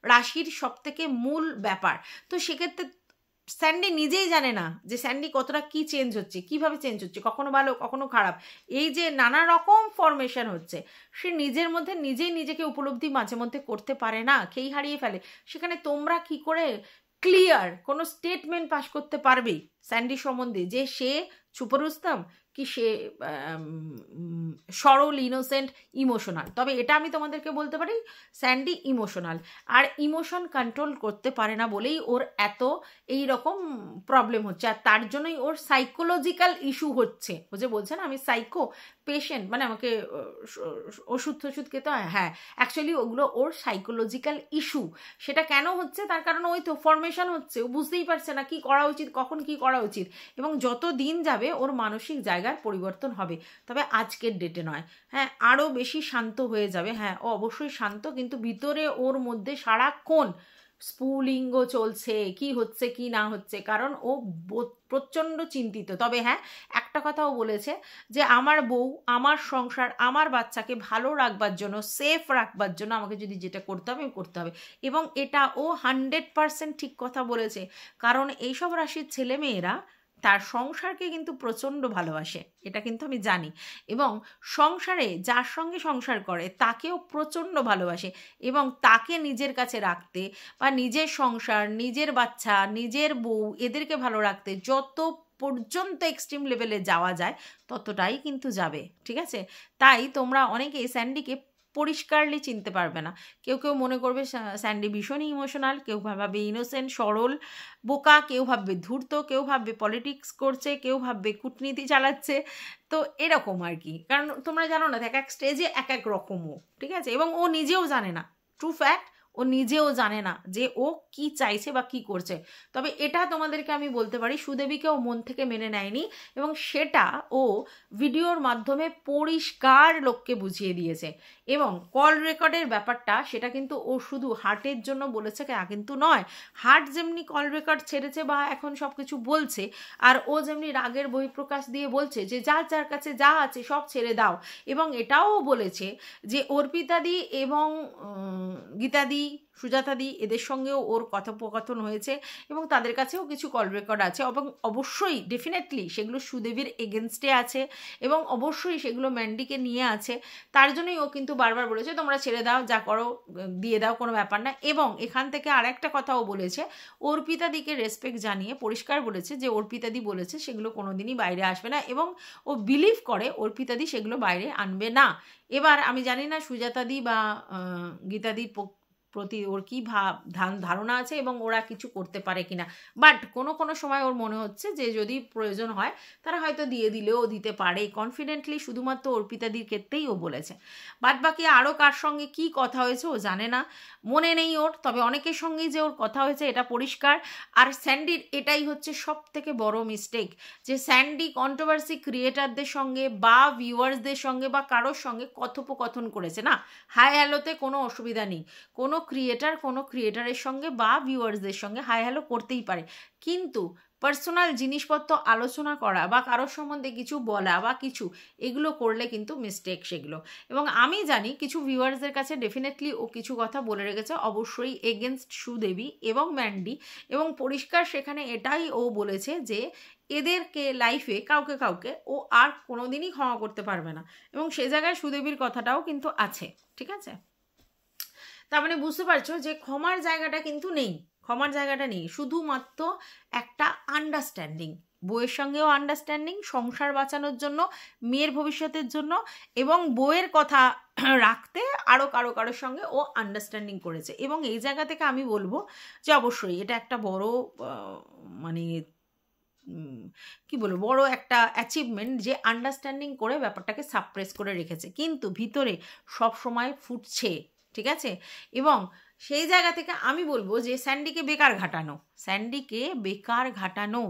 রাশির সব থেকে মূল ব্যাপার। তো সেক্ষেত্রে স্যান্ডি নিজেই জানে না যে স্যান্ডি কতটা কি চেঞ্জ হচ্ছে, কিভাবে চেঞ্জ হচ্ছে, কখনো ভালো কখনো খারাপ, এই যে নানা রকম ফরমেশন হচ্ছে, সে নিজের মধ্যে নিজেই নিজেকে উপলব্ধি মাঝে মধ্যে করতে পারে না, খেই হারিয়ে ফেলে। সেখানে তোমরা কি করে ক্লিয়ার কোনো স্টেটমেন্ট পাস করতে পারবে স্যান্ডি সম্বন্ধে যে সে চুপরুস্তম কি সে সরল, ইনোসেন্ট, ইমোশনাল? তবে এটা আমি তোমাদেরকে বলতে পারি, স্যান্ডি ইমোশনাল, আর ইমোশন কন্ট্রোল করতে পারে না বলেই ওর এত এই রকম প্রবলেম হচ্ছে, আর তার জন্যই ওর সাইকোলজিক্যাল ইস্যু হচ্ছে। ও যে বলছে না আমি সাইকো পেশেন্ট, মানে আমাকে ওষুধ খেতে হয়, হ্যাঁ, অ্যাকচুয়ালি ওগুলো ওর সাইকোলজিক্যাল ইস্যু। সেটা কেন হচ্ছে? তার কারণ ওই তো ফরমেশন হচ্ছে, ও বুঝতেই পারছে না কি করা উচিত, কখন কি করা উচিত, এবং যত দিন যাবে ওর মানসিক জায়গার পরিবর্তন হবে। তবে আজকের ডেটে নয়, হ্যাঁ, আরও বেশি শান্ত হয়ে যাবে। হ্যাঁ, ও অবশ্যই শান্ত, কিন্তু ভিতরে ওর মধ্যে সারাক্ষণ স্ফুলিঙ্গ চলছে, কি হচ্ছে কি না হচ্ছে, কারণ ও প্রচণ্ড চিন্তিত। তবে হ্যাঁ, একটা কথাও বলেছে যে আমার বউ, আমার সংসার, আমার বাচ্চাকে ভালো রাখবার জন্য, সেফ রাখবার জন্য আমাকে যদি যেটা করতে হবে করতে হবে, এবং এটা ও 100% ঠিক কথা বলেছে। কারণ এইসব রাশির ছেলেমেয়েরা তার সংসারকে কিন্তু প্রচণ্ড ভালোবাসে, এটা কিন্তু আমি জানি, এবং সংসারে যার সঙ্গে সংসার করে তাকেও প্রচণ্ড ভালোবাসে, এবং তাকে নিজের কাছে রাখতে বা নিজের সংসার, নিজের বাচ্চা, নিজের বউ, এদেরকে ভালো রাখতে যত পর্যন্ত এক্সট্রিম লেভেলে যাওয়া যায় ততটাই কিন্তু যাবে। ঠিক আছে? তাই তোমরা অনেকে স্যান্ডিকে পরিষ্কারলি চিনতে পারবে না। কেউ কেউ মনে করবে স্যান্ডি ভীষণই ইমোশনাল, কেউ ভাববে ইনোসেন্ট, সরল, বোকা, কেউ ভাববে ধূর্ত, কেউ ভাববে পলিটিক্স করছে, কেউ ভাববে কূটনীতি চালাচ্ছে। তো এরকম আর কি, কারণ তোমরা জানো না, এক এক স্টেজে এক এক রকমও। ঠিক আছে? এবং ও নিজেও জানে না, ট্রু ফ্যাক্ট, ও নিজেও জানে না যে ও কি চাইছে বা কি করছে। তবে এটা তোমাদেরকে আমি বলতে পারি, সুদেবীকে ও মন থেকে মেনে নেয়নি, এবং সেটা ও ভিডিওর মাধ্যমে পরিষ্কার লোককে বুঝিয়ে দিয়েছে। এবং কল রেকর্ডের ব্যাপারটা, সেটা কিন্তু ও শুধু হার্টের জন্য বলেছে কিন্তু নয়। হার্ট যেমনি কল রেকর্ড ছেড়েছে বা এখন সব কিছু বলছে, আর ও যেমনি রাগের বহিঃপ্রকাশ দিয়ে বলছে যে যার যার কাছে যা আছে সব ছেড়ে দাও, এবং এটাও বলেছে যে অর্পিতাদি এবং গীতাদি, সুজাতাদি, এদের সঙ্গেও ওর কথোপকথন হয়েছে, এবং তাদের কাছেও কিছু কল রেকর্ড আছে, এবং অবশ্যই ডেফিনেটলি সেগুলো সুদেবীর এগেনস্টে আছে, এবং অবশ্যই সেগুলো ম্যান্ডিকে নিয়ে আছে। তার জন্যই ও কিন্তু বারবার বলেছে তোমরা ছেড়ে দাও, যা করো দিয়ে দাও, কোনো ব্যাপার না। এবং এখান থেকে আরেকটা কথাও বলেছে, অর্পিতাদিকে রেসপেক্ট জানিয়ে পরিষ্কার বলেছে যে অর্পিতাদি বলেছে সেগুলো কোনোদিনই বাইরে আসবে না, এবং ও বিলিভ করে অর্পিতাদি সেগুলো বাইরে আনবে না। এবার আমি জানি না সুজাতাদি বা গীতাদির প্রতি ওর কী ধারণা আছে এবং ওরা কিছু করতে পারে কিনা। বাট কোনো সময় ওর মনে হচ্ছে যে যদি প্রয়োজন হয় তারা হয়তো দিয়ে দিলেও দিতে পারে, কনফিডেন্টলি শুধুমাত্র অর্পিতাদির ক্ষেত্রেই ও বলেছে। বাদ বাকি আরও কার সঙ্গে কী কথা হয়েছে ও জানে না, মনে নেই ওর, তবে অনেকের সঙ্গেই যে ওর কথা হয়েছে এটা পরিষ্কার। আর স্যান্ডির এটাই হচ্ছে সব থেকে বড় মিস্টেক, যে স্যান্ডি কন্ট্রোভার্সি ক্রিয়েটারদের সঙ্গে বা ভিউয়ার্সদের সঙ্গে বা কারোর সঙ্গে কথোপকথন করেছে না। হাই হ্যালোতে কোনো অসুবিধা নেই, কোনো ক্রিয়েটারের সঙ্গে বা ভিউয়ার্সদের সঙ্গে হাই হ্যালো করতেই পারে, কিন্তু পার্সোনাল জিনিসপত্র আলোচনা করা বা কারোর সম্বন্ধে কিছু বলা বা কিছু এগুলো করলে কিন্তু মিস্টেক সেগুলো। এবং আমি জানি কিছু ভিউয়ার্সদের কাছে ডেফিনেটলি ও কিছু কথা বলে রেখেছে অবশ্যই এগেনস্ট সুদেবী এবং ম্যান্ডি, এবং পরিষ্কার সেখানে এটাই ও বলেছে যে এদেরকে লাইফে কাউকে ও আর কোনোদিনই ক্ষমা করতে পারবে না, এবং সে জায়গায় সুদেবীর কথাটাও কিন্তু আছে, ঠিক আছে। তার মানে বুঝতে পারছো যে ক্ষমার জায়গাটা কিন্তু নেই, শুধুমাত্র একটা আন্ডারস্ট্যান্ডিং, বউয়ের সঙ্গেও আন্ডারস্ট্যান্ডিং, সংসার বাঁচানোর জন্য, মেয়ের ভবিষ্যতের জন্য, এবং বউয়ের কথা রাখতে আরও কারোর সঙ্গে ও আন্ডারস্ট্যান্ডিং করেছে। এবং এই জায়গা থেকে আমি বলবো যে অবশ্যই এটা একটা বড় মানে বড় একটা অ্যাচিভমেন্ট যে আন্ডারস্ট্যান্ডিং করে ব্যাপারটাকে সাপ্রেস করে রেখেছে, কিন্তু ভিতরে সব সময় ফুটছে, ঠিক আছে। এবং সেই জায়গা থেকে আমি বলবো যে স্যান্ডিকে বেকার ঘাটানো,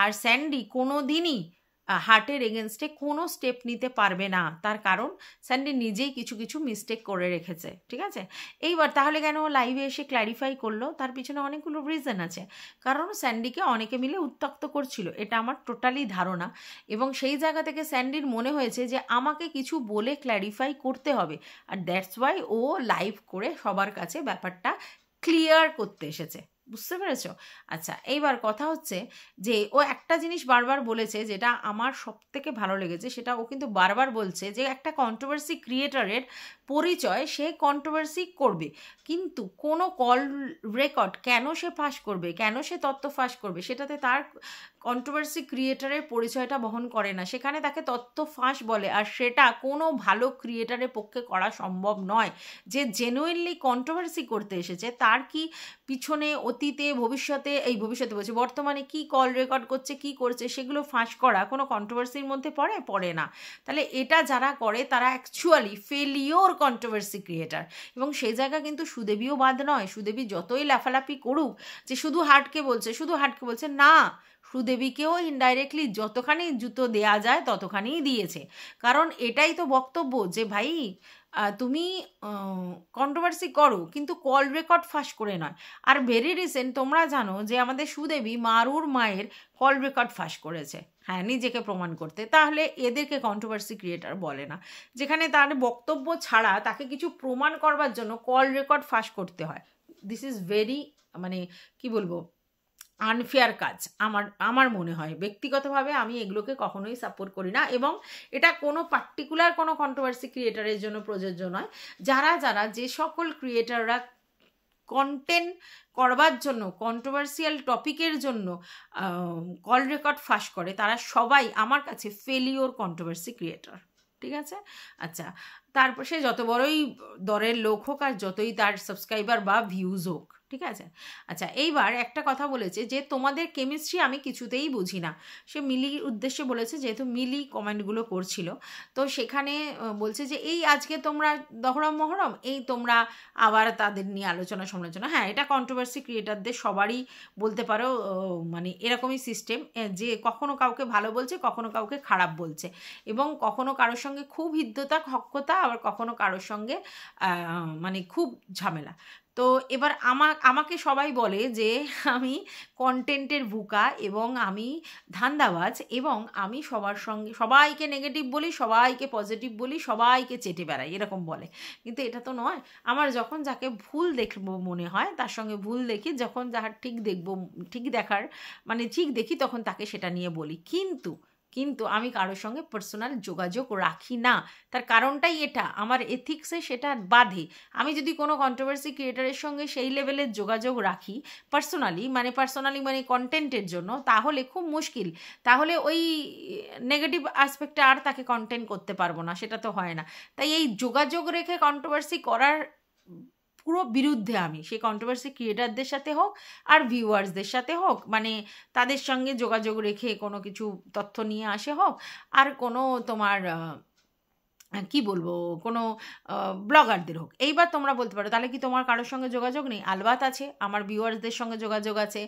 আর স্যান্ডি কোনো দিনই হার্টের এগেনস্টে কোনো স্টেপ নিতে পারবে না, তার কারণ স্যান্ডি নিজেই কিছু মিস্টেক করে রেখেছে, ঠিক আছে। এইবার তাহলে কেন লাইভে এসে ক্ল্যারিফাই করলো, তার পিছনে অনেকগুলো রিজন আছে, কারণ স্যান্ডিকে অনেকে মিলে উত্ত্যক্ত করছিল, এটা আমার টোটালি ধারণা। এবং সেই জায়গা থেকে স্যান্ডির মনে হয়েছে যে আমাকে কিছু বলে ক্ল্যারিফাই করতে হবে, আর দ্যাটস ওয়াই ও লাইভ করে সবার কাছে ব্যাপারটা ক্লিয়ার করতে এসেছে, বুঝতে পেরেছো? আচ্ছা, এইবার কথা হচ্ছে যে ও একটা জিনিস বারবার বলেছে যেটা আমার সব থেকে ভালো লেগেছে, সেটা ও কিন্তু বারবার বলছে যে একটা কন্ট্রোভার্সি ক্রিয়েটরের পরিচয়, সে কন্ট্রোভার্সি করবে, কিন্তু কোনো কল রেকর্ড কেন সে ফাঁস করবে, কেন সে তথ্য ফাঁস করবে, সেটাতে তার কন্ট্রোভার্সি ক্রিয়েটারের পরিচয়টা বহন করে না, সেখানে তাকে তথ্য ফাঁস বলে, আর সেটা কোনো ভালো ক্রিয়েটারের পক্ষে করা সম্ভব নয়। যে জেনুইনলি কন্ট্রোভার্সি করতে এসেছে তার কি পিছনে অতীতে ভবিষ্যতে বলছে বর্তমানে কি কল রেকর্ড করছে, কি করছে, সেগুলো ফাঁস করা কোনো কন্ট্রোভার্সির মধ্যে পড়ে না। তাহলে এটা যারা করে তারা অ্যাকচুয়ালি ফেলিওর কন্ট্রোভার্সি ক্রিয়েটার। এবং সেই জায়গা কিন্তু সুদেবীও বাদ নয়, সুদেবী যতই লাফালাফি করুক যে শুধু হার্টকে বলছে না, সুদেবীকেও ইনডাইরেক্টলি যতখানি জুতো দেয়া যায় ততখানিই দিয়েছে, কারণ এটাই তো বক্তব্য যে ভাই তুমি কন্ট্রোভার্সি করো কিন্তু কল রেকর্ড ফাঁস করে নয়। আর ভেরি রিসেন্ট তোমরা জানো যে আমাদের সুদেবী মারুর মায়ের কল রেকর্ড ফাঁস করেছে, হ্যাঁ, নিজেকে প্রমাণ করতে, তাহলে এদেরকে কন্ট্রোভার্সি ক্রিয়েটার বলে না, যেখানে তার বক্তব্য ছাড়া তাকে কিছু প্রমাণ করবার জন্য কল রেকর্ড ফাঁস করতে হয়। দিস ইজ ভেরি আনফেয়ার কাজ আমার মনে হয়। ব্যক্তিগতভাবে আমি এগুলোকে কখনোই সাপোর্ট করি না, এবং এটা কোনো পার্টিকুলার কোনো কন্ট্রোভার্সি ক্রিয়েটারের জন্য প্রযোজ্য নয়। যারা যে সকল ক্রিয়েটাররা কন্টেন্ট করবার জন্য কন্ট্রোভার্সিয়াল টপিকের জন্য কল রেকর্ড ফাঁস করে, তারা সবাই আমার কাছে ফেলিওর কন্ট্রোভার্সি ক্রিয়েটার, ঠিক আছে। আচ্ছা, তারপর সে যত বড়ই দরের লোক হোক আর যতই তার সাবস্ক্রাইবার বা ভিউজ হোক, ঠিক আছে। আচ্ছা, এইবার একটা কথা বলেছে যে তোমাদের কেমিস্ট্রি আমি কিছুতেই বুঝি না, সে মিলির উদ্দেশ্যে বলেছে, যেহেতু মিলি কমেন্টগুলো করছিল, তো সেখানে বলছে যে এই আজকে তোমরা মহরম এই তোমরা আবার তাদের নিয়ে আলোচনা সমালোচনা। হ্যাঁ, এটা কন্ট্রোভার্সি ক্রিয়েটারদের সবারই বলতে পারো মানে এরকমই সিস্টেম, যে কখনো কাউকে ভালো বলছে, কখনো কাউকে খারাপ বলছে, এবং কখনো কারোর সঙ্গে খুব হৃদ্যতা হক্কতা, আবার কখনো কারোর সঙ্গে মানে খুব ঝামেলা। তো এবার আমাকে সবাই বলে যে আমি কন্টেন্টের বুকা, এবং আমি ধান্দাবাজ, এবং আমি সবার সঙ্গে সবাইকে নেগেটিভ বলি, সবাইকে পজিটিভ বলি, সবাইকে চেটে বেড়াই, এরকম বলে। কিন্তু এটা তো নয়। আমার যখন যাকে ভুল দেখবো মনে হয় তার সঙ্গে ভুল দেখি, যখন যাহার ঠিক দেখি তখন তাকে সেটা নিয়ে বলি। কিন্তু আমি কারোর সঙ্গে পার্সোনাল যোগাযোগ রাখি না, তার কারণটাই এটা, আমার এথিক্সে সেটা বাধে। আমি যদি কোনো কন্ট্রোভার্সি ক্রিয়েটারের সঙ্গে সেই লেভেলের যোগাযোগ রাখি পার্সোনালি মানে কন্টেন্টের জন্য, তাহলে খুব মুশকিল, তাহলে ওই নেগেটিভ অ্যাসপেক্টে আর তাকে কন্টেন্ট করতে পারবো না, সেটা তো হয় না। তাই এই যোগাযোগ রেখে কন্ট্রোভার্সি করার পুরো বিরুদ্ধে আমি, সেই কন্ট্রোভার্সি ক্রিয়েটারদের সাথে হোক আর ভিউয়ার্সদের সাথে হোক, মানে তাদের সঙ্গে যোগাযোগ রেখে কোনো কিছু তথ্য নিয়ে আসে হোক, আর কোনো তোমার কি বলবো কোনো ব্লগারদের হোক। এইবার তোমরা বলতে পারো তাহলে কি তোমার কারোর সঙ্গে যোগাযোগ নেই? আলবাত আছে, আমার ভিউয়ার্সদের সঙ্গে যোগাযোগ আছে,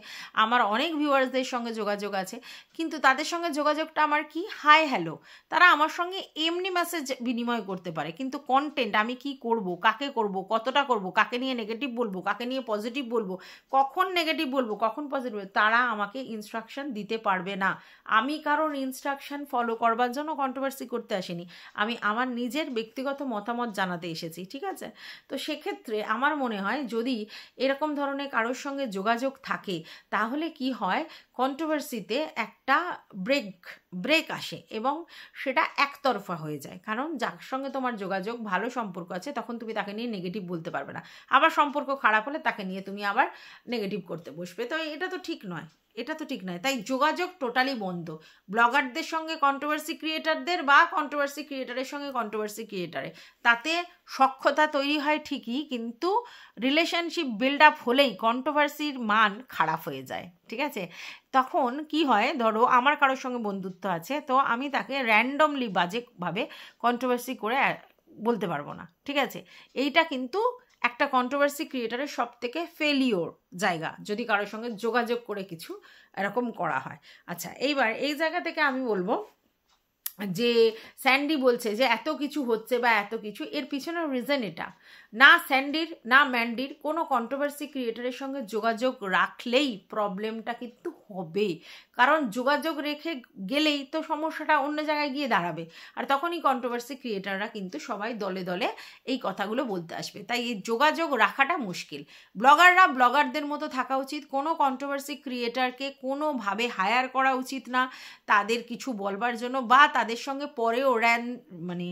আমার অনেক ভিউয়ার্সদের সঙ্গে যোগাযোগ আছে, কিন্তু তাদের সঙ্গে যোগাযোগটা আমার কি হাই হ্যালো, তারা আমার সঙ্গে এমনি মেসেজ বিনিময় করতে পারে, কিন্তু কন্টেন্ট আমি কি করব, কাকে করব, কতটা করব, কাকে নিয়ে নেগেটিভ বলবো, কাকে নিয়ে পজিটিভ বলবো, কখন নেগেটিভ বলবো, কখন পজিটিভ, তারা আমাকে ইনস্ট্রাকশন দিতে পারবে না। আমি কারোর ইনস্ট্রাকশন ফলো করবার জন্য কন্ট্রোভার্সি করতে আসিনি, আমি আমার নিজের ব্যক্তিগত মতামত জানাতে এসেছি, ঠিক আছে? তো সেক্ষেত্রে আমার মনে হয় যদি এরকম ধরনের কারোর সঙ্গে যোগাযোগ থাকে তাহলে কি হয়, কন্ট্রোভার্সিতে একটা ব্রেক আসে এবং সেটা একতরফা হয়ে যায়। কারণ যার সঙ্গে তোমার যোগাযোগ ভালো সম্পর্ক আছে তখন তুমি তাকে নিয়ে নেগেটিভ বলতে পারবে না, আবার সম্পর্ক খারাপ হলে তাকে নিয়ে তুমি আবার নেগেটিভ করতে বসবে। তো এটা তো ঠিক নয়, এটা তো ঠিক নয়। তাই যোগাযোগ টোটালি বন্ধ, ব্লগারদের সঙ্গে কন্ট্রোভার্সি ক্রিয়েটারদের বা কন্ট্রোভার্সি ক্রিয়েটারের সঙ্গে কন্ট্রোভার্সি ক্রিয়েটারে, তাতে সখ্যতা তৈরি হয় ঠিকই, কিন্তু রিলেশনশিপ বিল্ড আপ হলেই কন্ট্রোভার্সির মান খারাপ হয়ে যায়, ঠিক আছে? তখন কি হয়, ধরো আমার কারোর সঙ্গে বন্ধুত্ব আছে, তো আমি তাকে র্যান্ডমলি বাজেভাবে কন্ট্রোভার্সি করে বলতে পারবো না, ঠিক আছে? এইটা কিন্তু একটা কন্ট্রোভার্সি ক্রিয়েটারের সব থেকে ফেলিওর জায়গা, যদি কারোর সঙ্গে যোগাযোগ করে কিছু এরকম করা হয়। আচ্ছা, এইবার এই জায়গা থেকে আমি বলবো যে স্যান্ডি বলছে যে এত কিছু হচ্ছে বা এত কিছু, এর পিছনের রিজন এটা না, স্যান্ডির না ম্যান্ডির, কোনো কন্ট্রোভার্সি ক্রিয়েটারের সঙ্গে যোগাযোগ রাখলেই প্রবলেমটা কিন্তু হবে, কারণ যোগাযোগ রেখে গেলেই তো সমস্যাটা অন্য জায়গায় গিয়ে দাঁড়াবে, আর তখনই কন্ট্রোভার্সি ক্রিয়েটাররা কিন্তু সবাই দলে দলে এই কথাগুলো বলতে আসবে। তাই এই যোগাযোগ রাখাটা মুশকিল। ব্লগাররা ব্লগারদের মতো থাকা উচিত, কোনো কন্ট্রোভার্সি ক্রিয়েটারকে কোনোভাবে হায়ার করা উচিত না তাদের কিছু বলবার জন্য, বা তাদের সঙ্গে পরেও মানে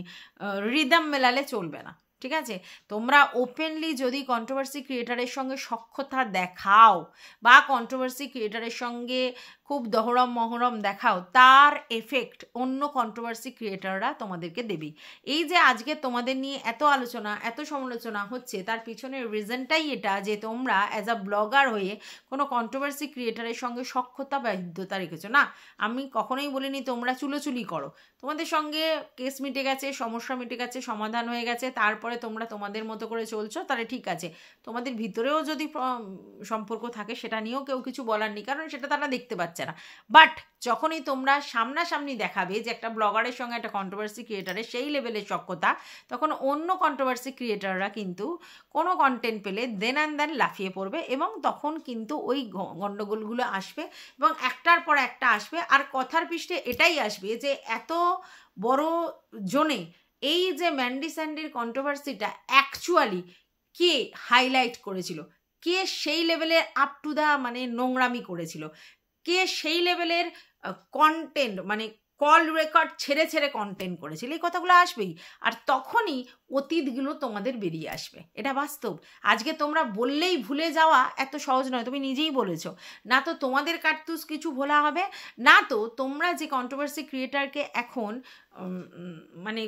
রিদম মেলালে চলবে না, ঠিক আছে? তোমরা ওপেনলি যদি কন্ট্রোভার্সি ক্রিয়েটারের সঙ্গে সখ্যতা দেখাও বা কন্ট্রোভার্সি ক্রিয়েটারের সঙ্গে খুব দহরম মহরম দেখাও, তার এফেক্ট অন্য কন্ট্রোভার্সি ক্রিয়েটাররা তোমাদেরকে দেবেই। এই যে আজকে তোমাদের নিয়ে এত আলোচনা এত সমালোচনা হচ্ছে, তার পিছনের রিজনটাই এটা যে তোমরা অ্যাজ আ ব্লগার হয়ে কোনো কন্ট্রোভার্সি ক্রিয়েটারের সঙ্গে সখ্যতা বাধ্যতা রেখেছো না। আমি কখনোই বলিনি তোমরা চুলোচুলি করো, তোমাদের সঙ্গে কেস মিটে গেছে, সমস্যা মিটে গেছে, সমাধান হয়ে গেছে, তারপরে তোমরা তোমাদের মতো করে চলছো, তাহলে ঠিক আছে। তোমাদের ভিতরেও যদি সম্পর্ক থাকে সেটা নিয়েও কেউ কিছু বলার নেই, কারণ সেটা তারা দেখতে পাচ্ছে না। বাট যখনই তোমরা সামনাসামনি দেখাবে যে একটা ব্লগারের সঙ্গে একটা কন্ট্রোভার্সি ক্রিয়েটারের সেই লেভেলের সখ্যতা, তখন অন্য কন্ট্রোভার্সি ক্রিয়েটাররা কিন্তু কোনো কন্টেন্ট পেলে দেন অ্যান্ড দেন লাফিয়ে পড়বে, এবং তখন কিন্তু ওই গণ্ডগোলগুলো আসবে এবং একটার পর একটা আসবে। আর কথার পৃষ্ঠে এটাই আসবে যে এত বড় জনে এই যে ম্যান্ডি স্যান্ডির কন্ট্রোভার্সিটা অ্যাকচুয়ালি কে হাইলাইট করেছিল, কে সেই লেভেলের আপ টু দা মানে নোংরামি করেছিল, কে সেই লেভেলের কন্টেন্ট মানে কল রেকর্ড ছেড়ে ছেড়ে কন্টেন্ট করেছিল, এই কথাগুলো আসবেই। আর তখনই অতীতগুলো তোমাদের বেরিয়ে আসবে, এটা বাস্তব। আজকে তোমরা বললেই ভুলে যাওয়া এত সহজ নয়, তুমি নিজেই বলেছো। না তো তোমাদের কার্তুস কিছু ভোলা হবে, না তো তোমরা যে কন্ট্রোভার্সি ক্রিয়েটারকে এখন মানে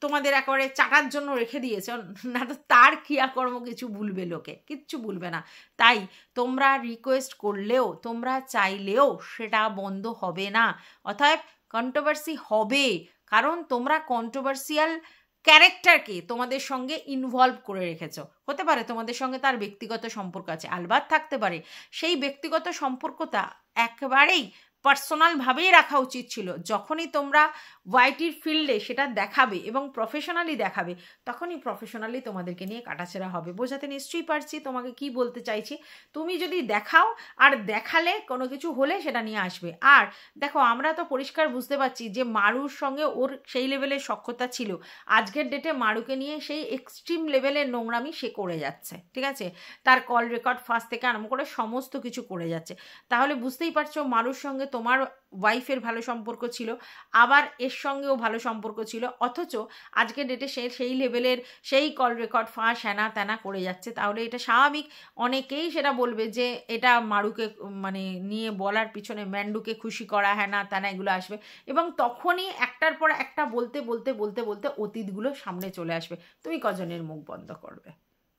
তোমাদের একেবারে চাটার জন্য রেখে দিয়েছ, না তো তার ক্রিয়াকর্ম কিছু ভুলবে, লোকে কিচ্ছু ভুলবে না। তাই তোমরা রিকোয়েস্ট করলেও তোমরা চাইলেও সেটা বন্ধ হবে না, অতএব কন্ট্রোভার্সি হবে, কারণ তোমরা কন্ট্রোভার্সিয়াল ক্যারেক্টারকে তোমাদের সঙ্গে ইনভলভ করে রেখেছো। হতে পারে তোমাদের সঙ্গে তার ব্যক্তিগত সম্পর্ক আছে, আলবাত থাকতে পারে, সেই ব্যক্তিগত সম্পর্কটা একেবারেই পার্সোনালভাবেই রাখা উচিত ছিল। যখনই তোমরা ওয়াইটির ফিল্ডে সেটা দেখাবে এবং প্রফেশনালি দেখাবে, তখনই প্রফেশনালি তোমাদেরকে নিয়ে কাটাছেড়া হবে। বোঝাতে নিশ্চয়ই পারছি তোমাকে কি বলতে চাইছি। তুমি যদি দেখাও আর দেখালে কোনো কিছু হলে সেটা নিয়ে আসবে। আর দেখো, আমরা তো পরিষ্কার বুঝতে পারছি যে মারুর সঙ্গে ওর সেই লেভেলের সখ্যতা ছিল, আজকের ডেটে মারুকে নিয়ে সেই এক্সট্রিম লেভেলের নোংরামি সে করে যাচ্ছে, ঠিক আছে? তার কল রেকর্ড ফার্স্ট থেকে আরম্ভ করে সমস্ত কিছু করে যাচ্ছে। তাহলে বুঝতেই পারছো মারুর সঙ্গে তোমার ওয়াইফের ভালো সম্পর্ক ছিল, আবার এর সঙ্গেও ভালো সম্পর্ক ছিল, অথচ আজকের ডেটে সে সেই লেভেলের সেই কল রেকর্ড ফাঁস হ্যানা ত্যানা করে যাচ্ছে। তাহলে এটা স্বাভাবিক, অনেকেই সেটা বলবে যে এটা মারুকে মানে নিয়ে বলার পিছনে ম্যান্ডুকে খুশি করা হ্যানা ত্যানা এগুলো আসবে, এবং তখনই একটার পর একটা বলতে বলতে বলতে বলতে অতীতগুলো সামনে চলে আসবে। তুমি কজনের মুখ বন্ধ করবে?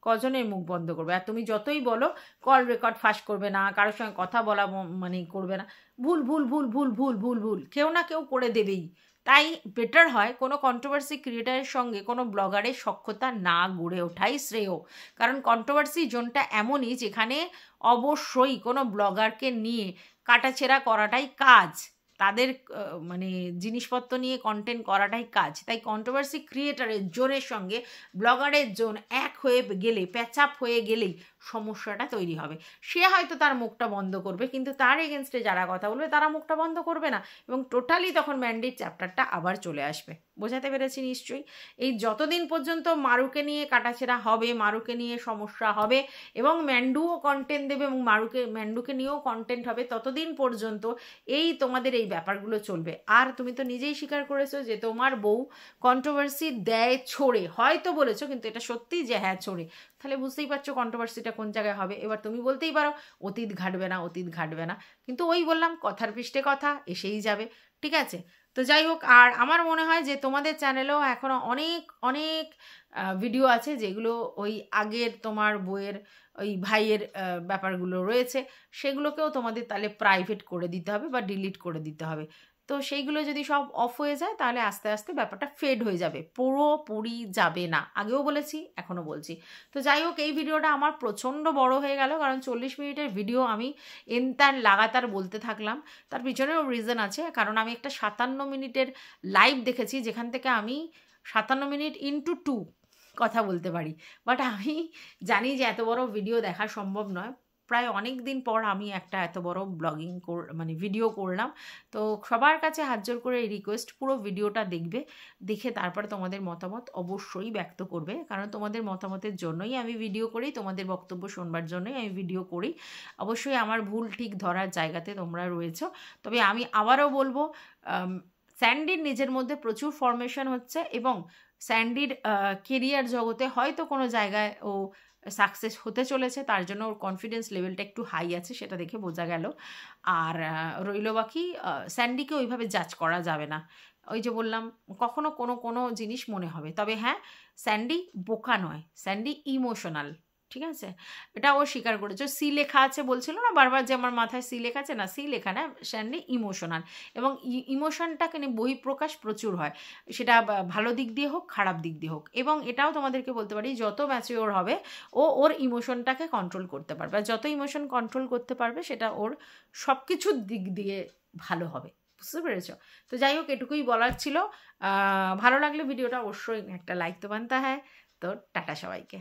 কজনের মুখ বন্ধ করবে? আর তুমি যতই বলো কল রেকর্ড ফাঁস করবে না, কারোর সঙ্গে কথা বলা মানে করবে না, ভুল ভুল ভুল ভুল ভুল ভুল ভুল কেউ না কেউ করে দেবেই। তাই বেটার হয় কোনো কন্ট্রোভার্সি ক্রিয়েটারের সঙ্গে কোনো ব্লগারের সখ্যতা না গড়ে ওঠাই শ্রেয়। কারণ কন্ট্রোভার্সি জোনটা এমনই যেখানে অবশ্যই কোনো ব্লগারকে নিয়ে কাটাছেঁড়া করাটাই কাজ, তাদের মানে জিনিসপত্র নিয়ে কন্টেন্ট করাটাই কাজ। তাই কন্ট্রোভার্সি ক্রিয়েটারের জোনের সঙ্গে ব্লগারের জোন এক হয়ে গেলে, প্যাচআপ হয়ে গেলেই সমস্যাটা তৈরি হবে। সে হয়তো তার মুখটা বন্ধ করবে, কিন্তু তার এগেনস্টে যারা কথা বলবে তারা মুখটা বন্ধ করবে না, এবং টোটালি তখন ম্যান্ডেট চ্যাপ্টারটা আবার চলে আসবে। বোঝাতে পেরেছি নিশ্চয়ই? এই যতদিন পর্যন্ত মারুকে নিয়ে কাটাছেঁড়া হবে, মারুকে নিয়ে সমস্যা হবে, এবং ম্যান্ডুও কন্টেন্ট দেবে এবং ম্যান্ডুকে নিয়েও কন্টেন্ট হবে, ততদিন পর্যন্ত এই তোমাদের এই ব্যাপারগুলো চলবে। আর তুমি তো নিজেই স্বীকার করেছো যে তোমার বউ কন্ট্রোভার্সি দেয় ছড়ে, হয়তো বলেছো কিন্তু এটা সত্যি যে হ্যাঁ ছড়ে, তাহলে বুঝতেই পারছো কন্ট্রোভার্সিটা কোন জায়গায় হবে। এবার তুমি বলতেই পারো অতীত ঘাটবে না, অতীত ঘাটবে না, কিন্তু ওই বললাম কথার পৃষ্ঠে কথা এসেই যাবে। ঠিক আছে, তো যাই হোক, আর আমার মনে হয় যে তোমাদের চ্যানেলেও এখনও অনেক অনেক ভিডিও আছে যেগুলো ওই আগের তোমার বইয়ের ওই ভাইয়ের ব্যাপারগুলো রয়েছে, সেগুলোকেও তোমাদের তাহলে প্রাইভেট করে দিতে হবে বা ডিলিট করে দিতে হবে। তো সেইগুলো যদি সব অফ হয়ে যায় তাহলে আস্তে আস্তে ব্যাপারটা ফেড হয়ে যাবে, পুরোপুরি যাবে না। আগেও বলেছি, এখনও বলছি। তো যাই হোক, এই ভিডিওটা আমার প্রচণ্ড বড় হয়ে গেল, কারণ 40 মিনিটের ভিডিও আমি লাগাতার বলতে থাকলাম। তার পিছনেও রিজন আছে, কারণ আমি একটা 57 মিনিটের লাইভ দেখেছি, যেখান থেকে আমি 57 মিনিট ইন্টু 2 কথা বলতে পারি। বাট আমি জানি যে এত বড় ভিডিও দেখা সম্ভব নয়। প্রায় অনেক দিন পর আমি একটা এত বড় ব্লগিং মানে ভিডিও করলাম। তো সবার কাছে হাত জোর করে রিকোয়েস্ট, পুরো ভিডিওটা দেখবে, দেখে তারপরে তোমাদের মতামত অবশ্যই ব্যক্ত করবে, কারণ তোমাদের মতামতের জন্যই আমি ভিডিও করি, তোমাদের বক্তব্য শুনবার জন্যই আমি ভিডিও করি। অবশ্যই আমার ভুল ঠিক ধরার জায়গাতে তোমরা রয়েছো। তবে আমি আবারও বলবো, স্যান্ডির নিজের মধ্যে প্রচুর ফরমেশন হচ্ছে, এবং স্যান্ডির কেরিয়ার জগতে হয়তো কোনো জায়গায় ও সাকসেস হতে চলেছে, তার জন্য ওর কনফিডেন্স লেভেলটা একটু হাই আছে, সেটা দেখে বোঝা গেল। আর রইল বাকি, স্যান্ডিকে ওইভাবে জাজ করা যাবে না। ওই যে বললাম, কখনো কোনো কোনো জিনিস মনে হবে। তবে হ্যাঁ, স্যান্ডি বোকা নয়, স্যান্ডি ইমোশনাল। ঠিক আছে, এটা ও স্বীকার করেছে। সি লেখা আছে বলছিল না বারবার যে আমার মাথায় সি লেখা আছে, না সি লেখা না, স্যান্ডি ইমোশনাল, এবং ইমোশনটাকে নিয়ে বহিঃপ্রকাশ প্রচুর হয়, সেটা ভালো দিক দিয়ে হোক খারাপ দিক দিয়ে হোক। এবং এটাও তোমাদেরকে বলতে পারি, যত ম্যাচিওর হবে ও ওর ইমোশনটাকে কন্ট্রোল করতে পারবে, আর যত ইমোশন কন্ট্রোল করতে পারবে সেটা ওর সব কিছুর দিক দিয়ে ভালো হবে। বুঝতে পেরেছ? তো যাই হোক, এটুকুই বলার ছিল। ভালো লাগলে ভিডিওটা অবশ্যই একটা লাইক তো বানতে হয়। তো টাটা সবাইকে।